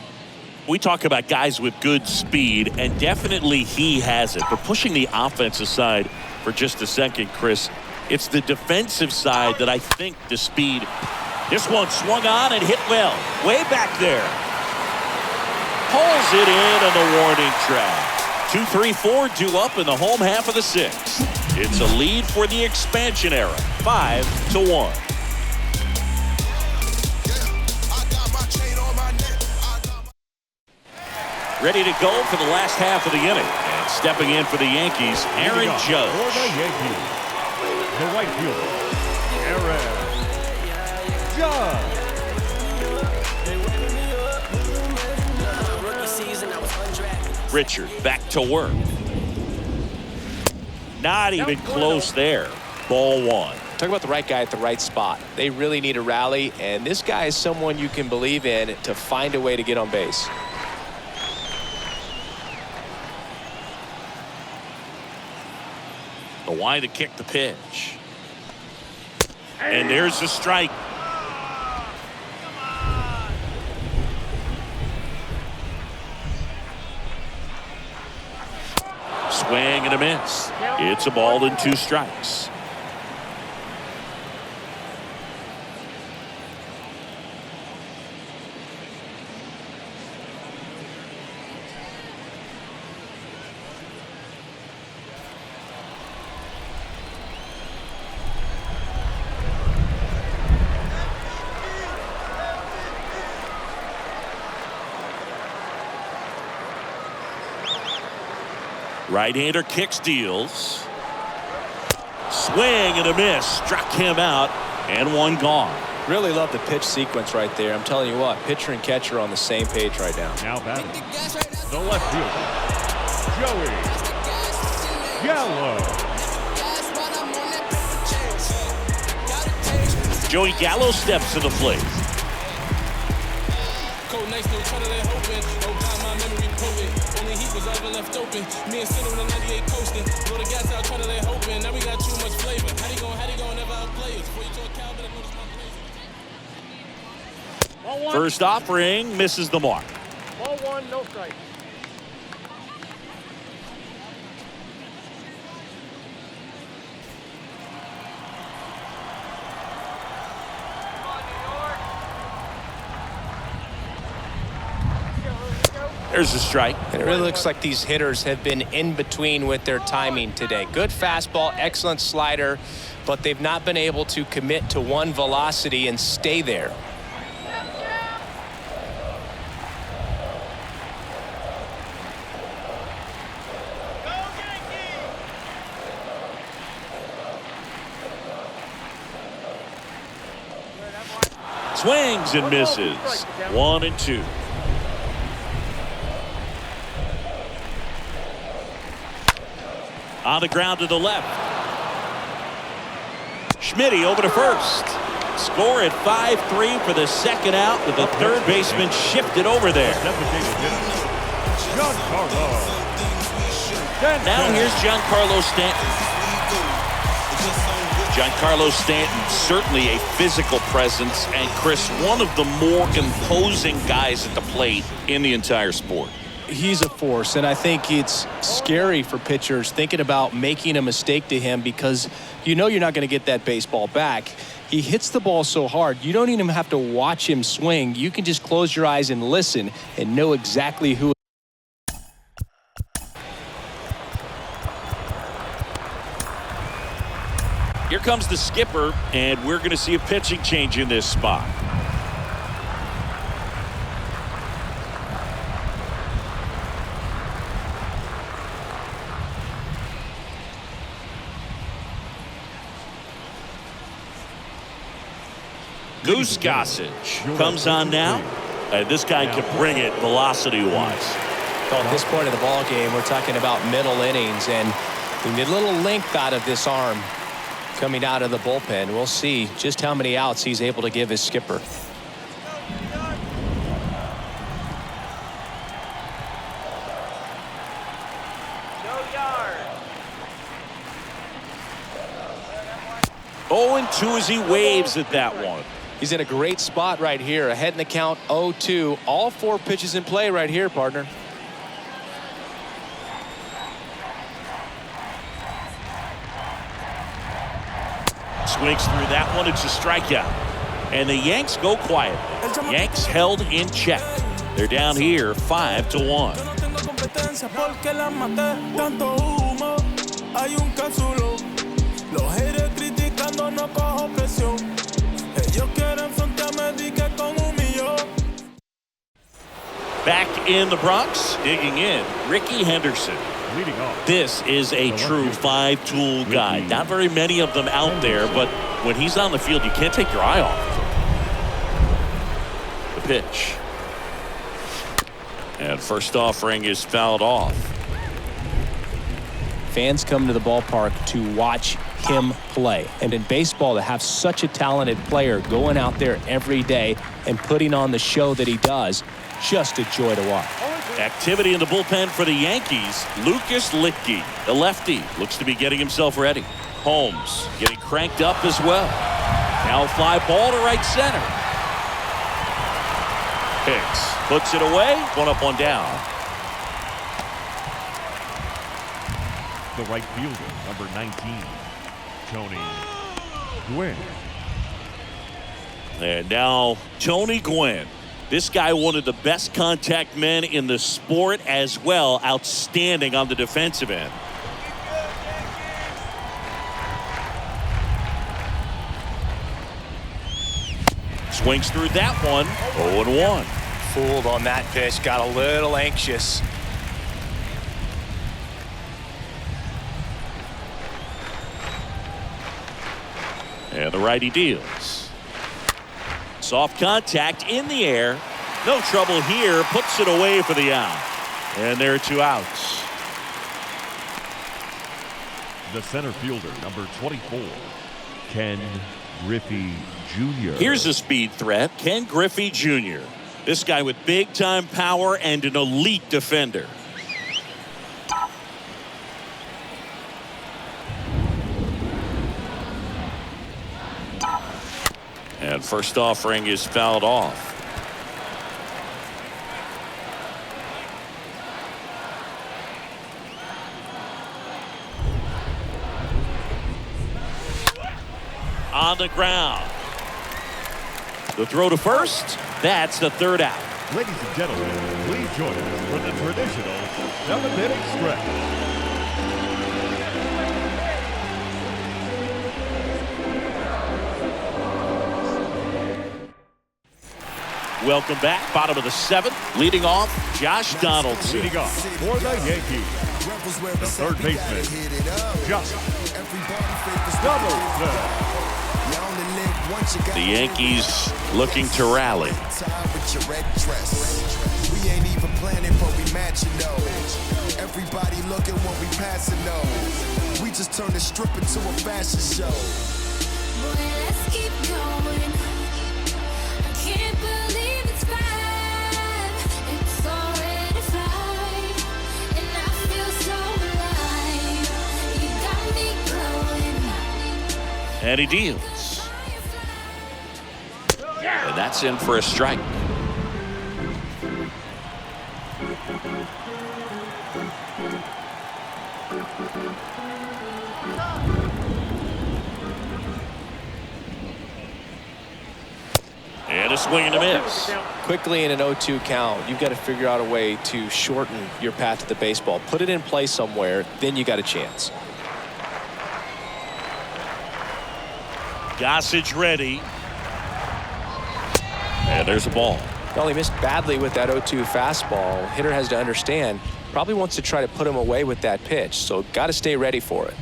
A: We talk about guys with good speed, and definitely he has it. But pushing the offense aside for just a second, Chris, it's the defensive side that I think the speed. This one swung on and hit well. Way back there. Pulls it in on the warning track. 2-3-4 due up in the home half of the sixth. It's a lead for the expansion era, 5-1. Ready to go for the last half of the inning. And stepping in for the Yankees, Aaron Judge.
D: For the Yankees, the right fielder, Aaron Judge.
A: Richard back to work. Not even close there. Ball one.
C: Talk about the right guy at the right spot. They really need a rally, and this guy is someone you can believe in to find a way to get on base.
A: The wide to kick the pitch. And there's the strike. Swing and a miss. It's a ball and 2 strikes. Right-hander kicks, deals. Swing and a miss. Struck him out, and one gone.
C: Really love the pitch sequence right there. I'm telling you what, pitcher and catcher are on the same page right now.
D: Now batting, the left fielder, Joey Gallo.
A: Joey Gallo steps to the plate.
H: Cold nights, no trying to let hope in. Oh God, my memory potent. Only heat was ever left open. Me and Sinner on the 98 coasting. Blow the gas out, trying to let hope in. Now we got too much flavor. How they gon' never outplay us? Before you talk Cal, better notice my place.
A: First offering misses the mark.
E: Ball one, no strike.
A: There's a strike.
C: And it really looks like these hitters have been in between with their timing today. Good fastball, excellent slider, but they've not been able to commit to one velocity and stay there.
A: Swings and misses. 1-2. On the ground to the left. Schmitty over to first. Score at 5-3 for the second out with the third baseman shifted over there. Now here's Giancarlo Stanton. Giancarlo Stanton, certainly a physical presence, and Chris, one of the more imposing guys at the plate in the entire sport.
C: He's a force, and I think it's scary for pitchers thinking about making a mistake to him because you know you're not going to get that baseball back. He hits the ball so hard, you don't even have to watch him swing. You can just close your eyes and listen and know exactly who.
A: Here comes the skipper, and we're going to see a pitching change in this spot. Goose Gossage comes on now. This guy can bring it velocity-wise.
C: Well, at this point of the ball game, we're talking about middle innings, and we need a little length out of this arm coming out of the bullpen. We'll see just how many outs he's able to give his skipper.
A: Oh, and 2 as he waves at that one.
C: He's in a great spot right here, ahead in the count 0-2. All 4 pitches in play right here, partner.
A: Swings through that one. It's a strikeout. And the Yanks go quiet. Yanks held in check. They're down here 5-1. Back in the Bronx, digging in, Ricky Henderson.
D: Leading off.
A: This is a true 5-tool guy. Not very many of them out there, but when he's on the field, you can't take your eye off. The pitch. And first offering is fouled off.
C: Fans come to the ballpark to watch him play. And in baseball, to have such a talented player going out there every day and putting on the show that he does, just a joy to watch.
A: Activity in the bullpen for the Yankees. Lucas Litke, the lefty, looks to be getting himself ready. Holmes getting cranked up as well. Now a fly ball to right center. Hicks puts it away. 1 up, 1 down.
D: The right fielder, number 19, Tony Gwynn.
A: And now Tony Gwynn. This guy, one of the best contact men in the sport as well. Outstanding on the defensive end. Swings through that one. 0-1.
C: Fooled on that pitch, got a little anxious.
A: And the righty deals. Soft contact in the air. No trouble here. Puts it away for the out. And there are 2 outs.
D: The center fielder, number 24, Ken Griffey Jr.
A: Here's a speed threat, Ken Griffey Jr. This guy with big-time power and an elite defender. And first offering is fouled off. On the ground. The throw to first. That's the 3rd out.
D: Ladies and gentlemen, please join us for the traditional 7-inning stretch.
A: Welcome back. Bottom of the 7th. Leading off, Josh Donaldson.
D: Leading off for the Yankees, the third baseman, Josh Donaldson.
A: The Yankees looking to rally.
F: We ain't even planning, but we matching those. Everybody looking when we passing those. We just turn the strip into a fashion show.
I: Boy, let's keep going. I can't believe it's 5. It's already 5, and I feel so alive. You got me glowing.
A: And he deals. And that's in for a strike. And a swing and a miss.
C: Quickly in an 0-2 count, you've got to figure out a way to shorten your path to the baseball. Put it in play somewhere, then you got a chance.
A: Gossage ready. And there's a ball.
C: Well, he missed badly with that 0-2 fastball. Hitter has to understand, probably wants to try to put him away with that pitch, so got to stay ready for it.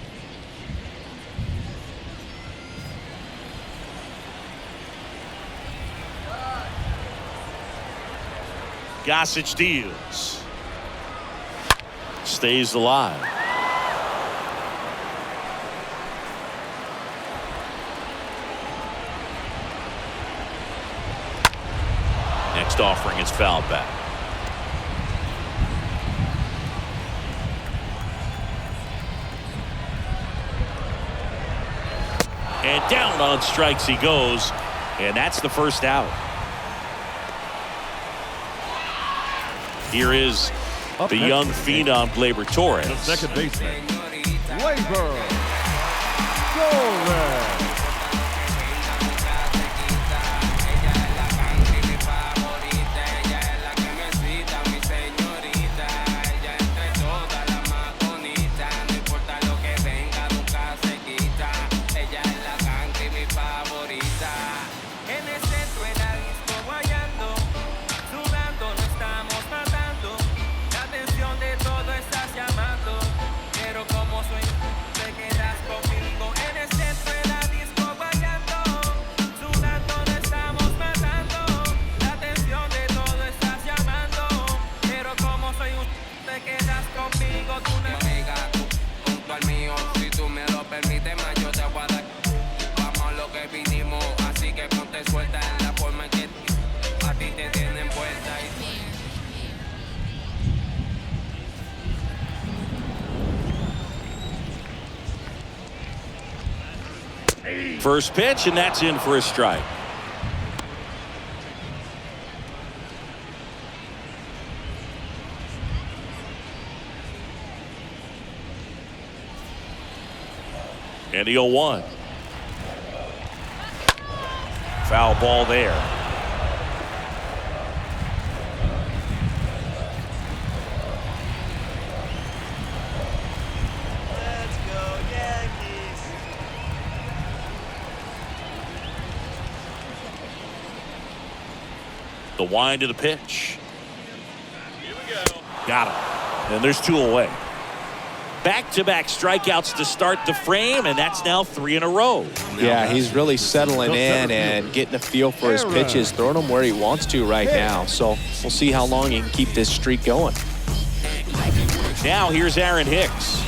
A: Gossage deals. Stays alive. Next offering is fouled back. And down on strikes he goes, and that's the first out. Here is the young phenom Gleyber Torres.
D: The second baseman, Gleyber Torres.
A: First pitch, and that's in for a strike. And the 0-1. Foul ball there.
J: Let's go Yankees.
A: The wind of the pitch.
J: Here we go.
A: Got him. And there's 2 away. Back-to-back strikeouts to start the frame, and that's now 3 in a row.
C: Yeah, he's really settling in and getting a feel for his pitches, throwing them where he wants to right now. So we'll see how long he can keep this streak going.
A: Now here's Aaron Hicks.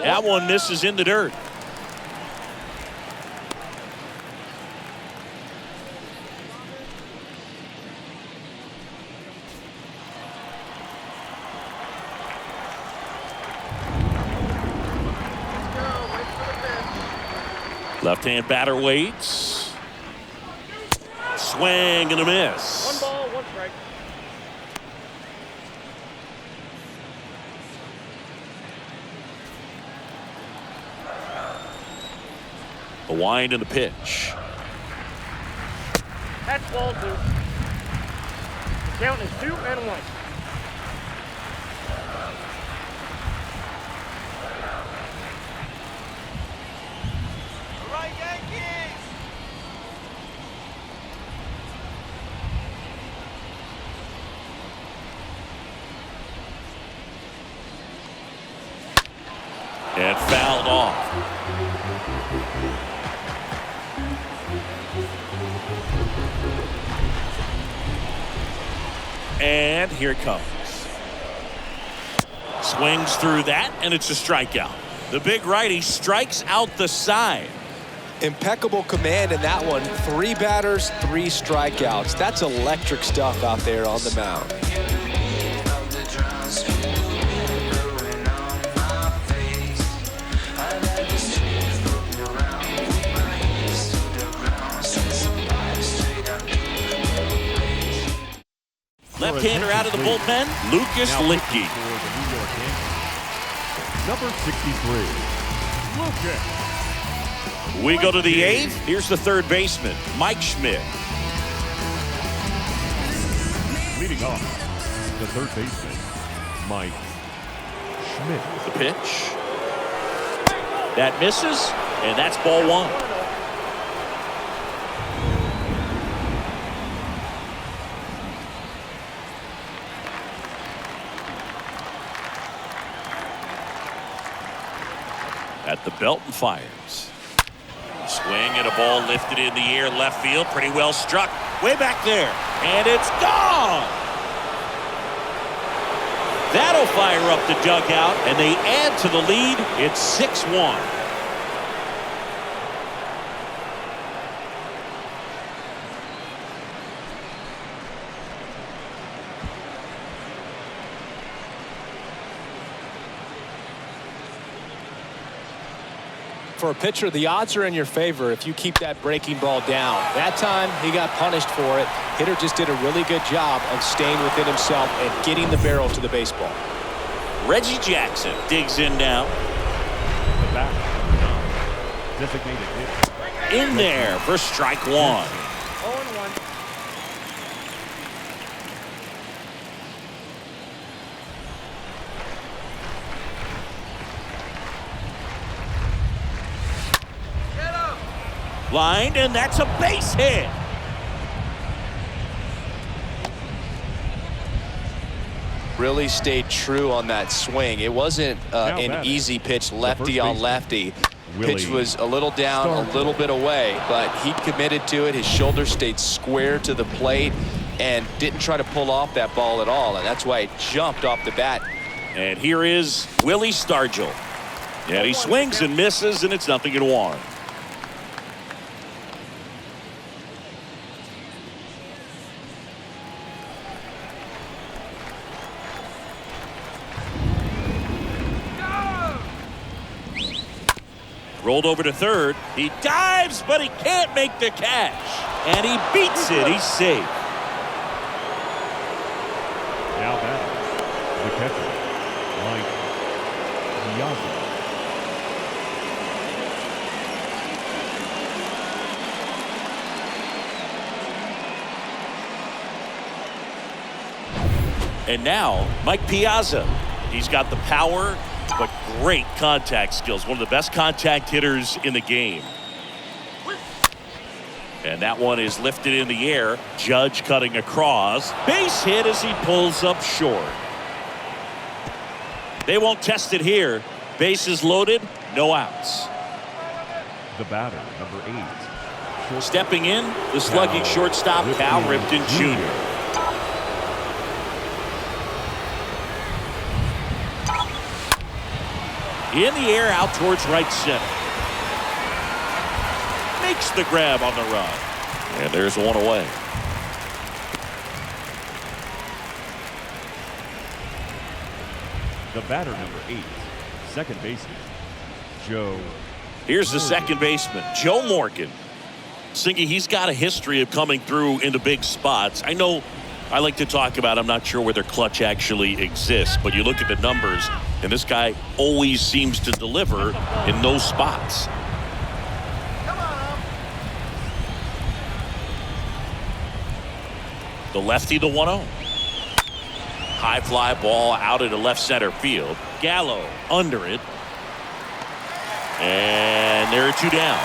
A: That one misses in the dirt. Left-hand batter waits. Swing and a miss.
E: 1 ball, 1 strike.
A: The wind and the pitch.
E: That's ball 2. The count is 2-1.
J: All right, Yankees.
A: And fouled off. And here it comes. Swings through that, and it's a strikeout. The big righty strikes out the side.
C: Impeccable command in that one. 3 batters, 3 strikeouts. That's electric stuff out there on the mound.
A: left-hander out of the bullpen, Lucas
D: Now
A: Litke.
D: for the New York Yankees, number 63, Lucas.
A: We go to the 8th. Here's the third baseman, Mike Schmidt.
D: Leading off, the third baseman, Mike Schmidt.
A: The pitch. That misses, and that's ball 1. At the belt and fires. Swing and a ball lifted in the air, left field, pretty well struck, way back there, and it's gone. That'll fire up the dugout, and they add to the lead. It's 6-1.
C: For a pitcher, the odds are in your favor if you keep that breaking ball down. That time, he got punished for it. Hitter just did a really good job of staying within himself and getting the barrel to the baseball.
A: Reggie Jackson digs in now.
D: The back, designated hitter.
A: In there for strike 1.
E: 0-1.
A: Lined, and that's a base hit.
C: Really stayed true on that swing. It wasn't an
D: batting,
C: easy pitch, lefty on lefty.
D: Willie
C: Pitch was a little down, a little bit away, but he committed to it. His shoulder stayed square to the plate and didn't try to pull off that ball at all, and that's why it jumped off the bat.
A: And here is Willie Stargell. And he swings and misses, and it's 0-1. Rolled over to third. He dives, but he can't make the catch. And he beats it. He's safe.
D: Now batting, the catcher, Mike Piazza.
A: And now, Mike Piazza. He's got the power, but great contact skills. One of the best contact hitters in the game. And that one is lifted in the air. Judge cutting across. Base hit as he pulls up short. They won't test it here. Bases loaded, no outs.
D: The batter, number 8.
A: Stepping in, the slugging shortstop, Cal Ripken Jr. In the air, out towards right center. Makes the grab on the run. And there's one away.
D: The batter, number 8, second baseman, Joe.
A: Here's the second baseman, Joe Morgan. Singy, he's got a history of coming through into big spots. I know I like to talk about, I'm not sure whether clutch actually exists, but you look at the numbers, and this guy always seems to deliver in those spots. The lefty, the 1-0. High fly ball out into left center field. Gallo under it. And there are 2 down.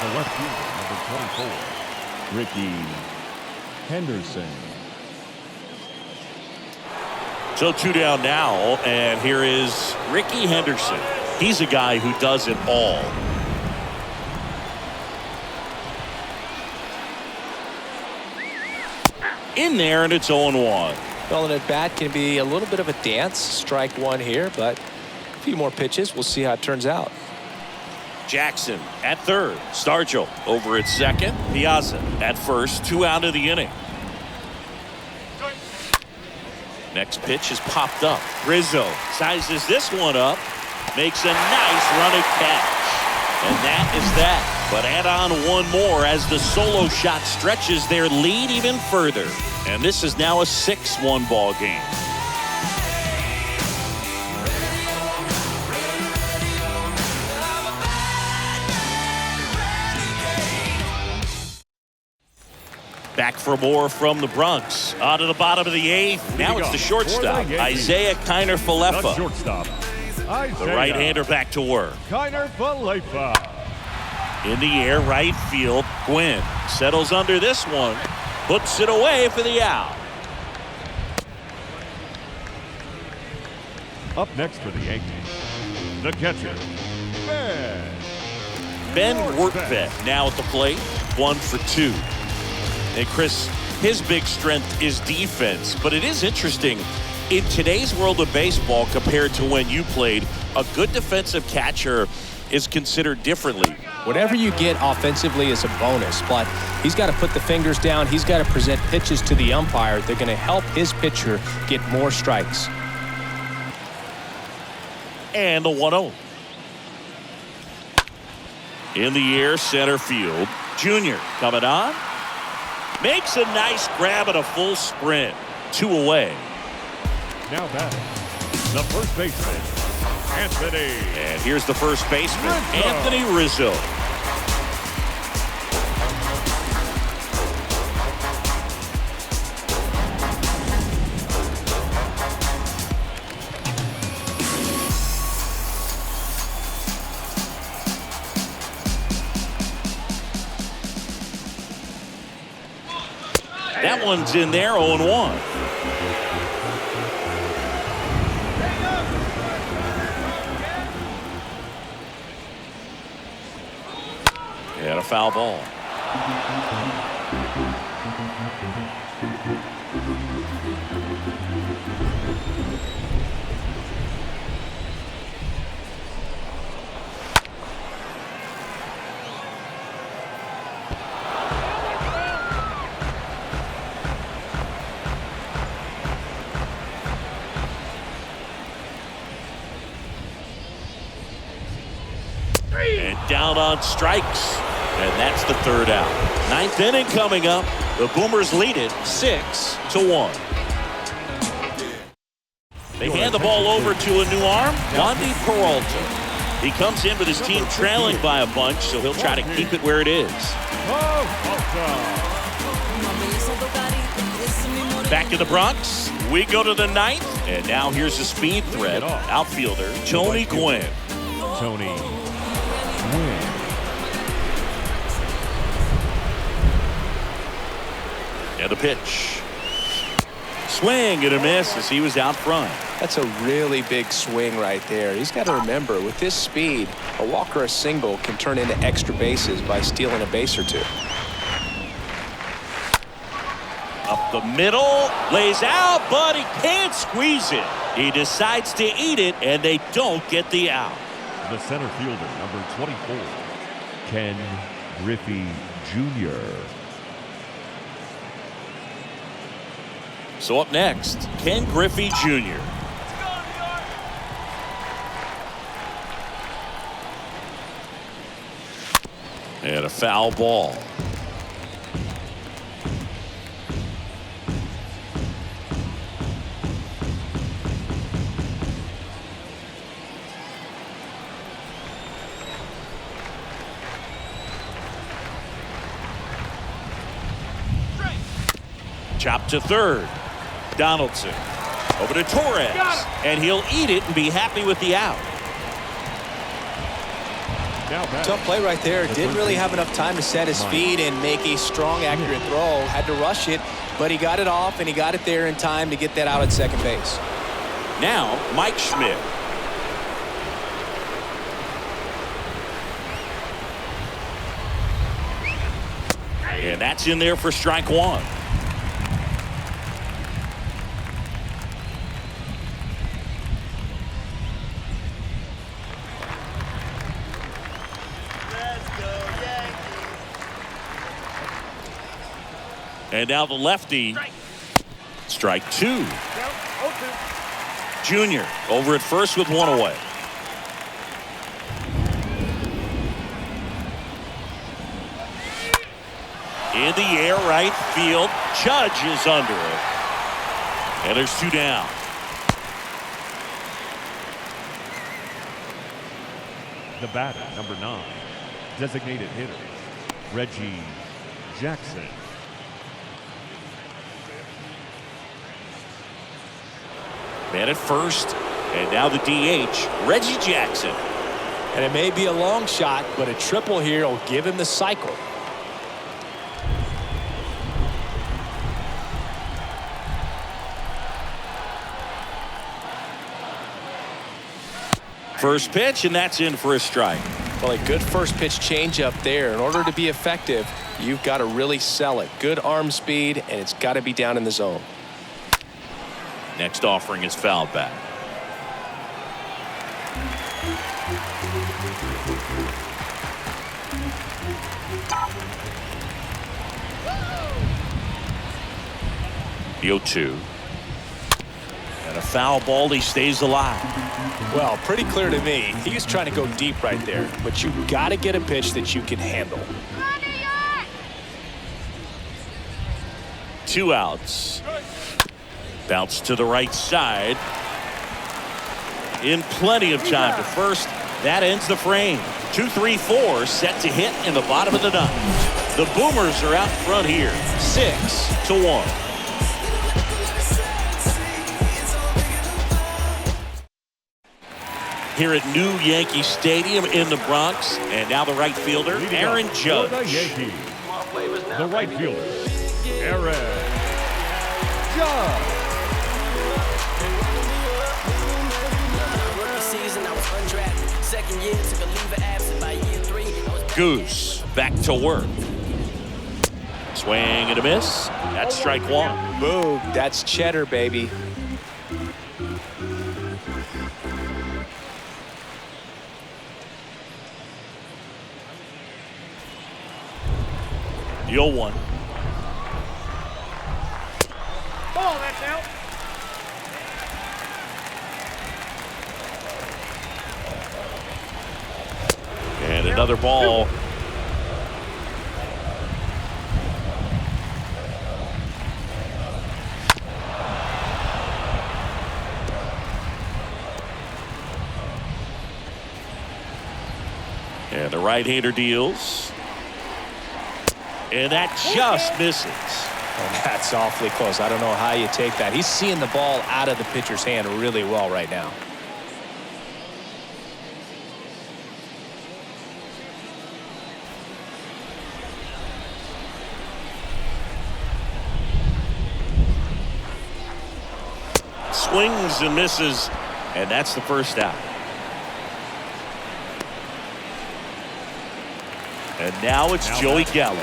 D: The left fielder, number 24, Ricky Henderson.
A: So 2 down now, and here is Ricky Henderson. He's a guy who does it all. In there, and it's 0-1.
C: Well, an at-bat can be a little bit of a dance. Strike 1 here, but a few more pitches. We'll see how it turns out.
A: Jackson at third. Stargell over at second. Piazza at first. 2 out of the inning. Next pitch is popped up. Rizzo sizes this one up. Makes a nice running catch. And that is that. But add on one more as the solo shot stretches their lead even further. And this is now a 6-1 ball game. Back for more from the Bronx. On to the bottom of the 8th. Now it's the shortstop, Isaiah Kiner-Falefa.
D: The shortstop,
A: The right-hander back to work.
D: Kiner-Falefa.
A: In the air, right field. Gwynn settles under this one. Puts it away for the out.
D: Up next for the Yankees, the catcher,
A: Ben Wertvet now at the plate. 1 for 2. And Chris, his big strength is defense. But it is interesting, in today's world of baseball compared to when you played, a good defensive catcher is considered differently.
C: Whatever you get offensively is a bonus, but he's got to put the fingers down. He's got to present pitches to the umpire. They're going to help his pitcher get more strikes.
A: And the 1-0. In the air, center field. Junior coming on. Makes a nice grab at a full sprint. 2 away.
D: now batting, the first baseman, Anthony.
A: And here's the first baseman, Anthony Rizzo. That one's in there, 0-1. And a foul ball. And down on strikes. And that's the third out. Ninth inning coming up. The Boomers lead it 6-1. They hand the ball over to a new arm, Wandy Peralta. He comes in with his team trailing by a bunch, so he'll try to keep it where it is. Back to the Bronx. We go to the ninth. And now here's the speed threat. Outfielder Tony Gwynn.
D: Tony Gwynn.
A: And a pitch. Swing and a miss as he was out front.
C: That's a really big swing right there. He's got to remember, with this speed, a walk or a single can turn into extra bases by stealing a base or two.
A: Up the middle, lays out, but he can't squeeze it. He decides to eat it, and they don't get the out.
D: The center fielder, number 24, Ken Griffey Jr.
A: So up next, Ken Griffey Jr. And a foul ball. Chop to third. Donaldson over to Torres, and he'll eat it and be happy with the out.
C: Tough play right there. Didn't really have enough time to set his feet and make a strong, accurate throw. Had to rush it, but he got it off, and he got it there in time to get that out at second base.
A: Now, Mike Schmidt. And that's in there for strike one. And now the lefty. Strike two. Junior over at first with one away. In the air, right field. Judge is under it. And there's 2 down.
D: The batter, number 9, designated hitter, Reggie Jackson.
A: Man at first, and now the DH, Reggie Jackson.
C: And it may be a long shot, but a triple here will give him the cycle.
A: First pitch, and that's in for a strike.
C: Well, a good first pitch changeup there. In order to be effective, you've got to really sell it. Good arm speed, and it's got to be down in the zone.
A: Next offering is fouled back. The 0-2. And a foul ball, he stays alive.
C: Well, pretty clear to me. He was trying to go deep right there, but you got to get a pitch that you can handle.
A: 2 outs. Bounce to the right side. In plenty of time to first. That ends the frame. 2-3-4 set to hit in the bottom of the 9th. The Boomers are out front here, 6-1. Here at New Yankee Stadium in the Bronx, and now the right fielder, Aaron Judge.
D: For the Yankees, the right fielder, Aaron Judge.
A: Goose back to work. Swing and a miss. That's strike 1.
C: Boom. That's cheddar, baby.
A: The 0-1.
E: Ball, that's out.
A: And another ball. And the right-hander deals. And that just misses.
C: And that's awfully close. I don't know how you take that. He's seeing the ball out of the pitcher's hand really well right now.
A: Swings and misses, and that's the first out. And now it's Joey Gallo.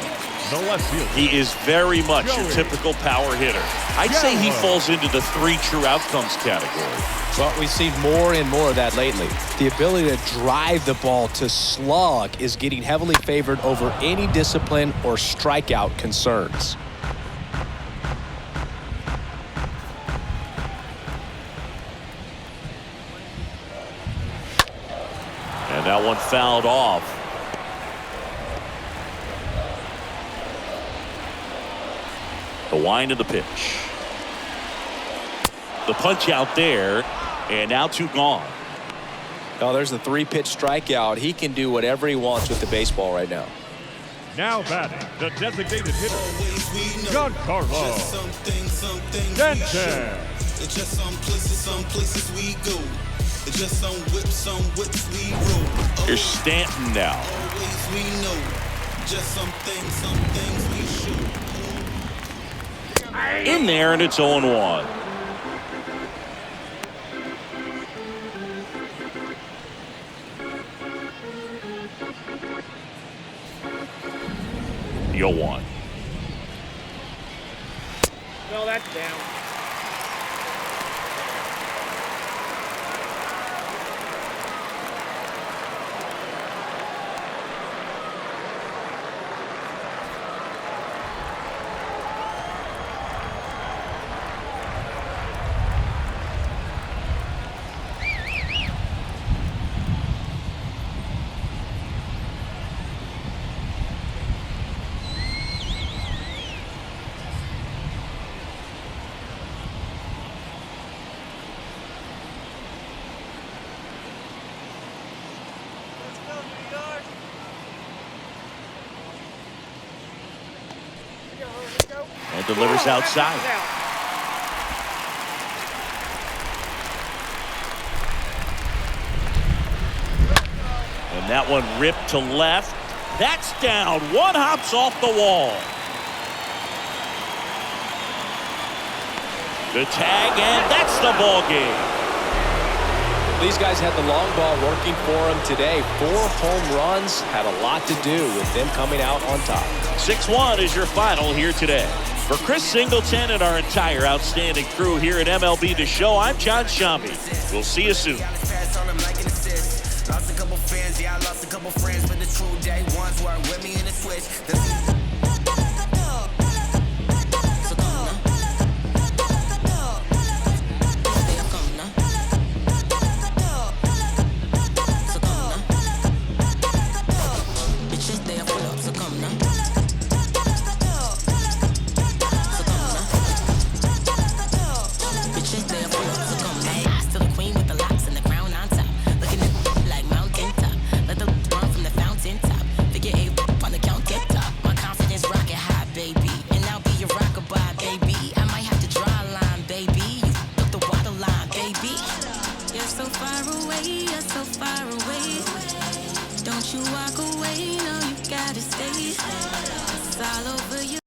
D: The left fielder.
A: He is very much
D: Joey.
A: a typical power hitter. I'd say he falls into the 3 true outcomes category.
C: Well, we've seen more and more of that lately. The ability to drive the ball to slug is getting heavily favored over any discipline or strikeout concerns.
A: And that one fouled off. The wind of the pitch. The punch out there, and now 2 gone.
C: Oh, there's the 3-pitch strikeout. He can do whatever he wants with the baseball right now.
D: Now batting, the designated hitter, Giancarlo Stanton.
G: It's just some places we go. It's just some whips we roll.
A: Here's Stanton now.
G: Always we know. Just some things we show.
A: In there, and it's 0-1. The 0-1.
E: No, that's down.
A: And delivers outside. And that one ripped to left. That's down. One hops off the wall. The tag, and that's the ball game.
C: These guys had the long ball working for them today. 4 home runs had a lot to do with them coming out on top.
A: 6-1 is your final here today. For Chris Singleton and our entire outstanding crew here at MLB The Show, I'm John Shambi. We'll see you soon.
K: Lost a couple fans, yeah, I lost a couple friends, but the true day ones were with me in the switch.
I: So far away. Don't you walk away, no, you gotta stay. It's all over you.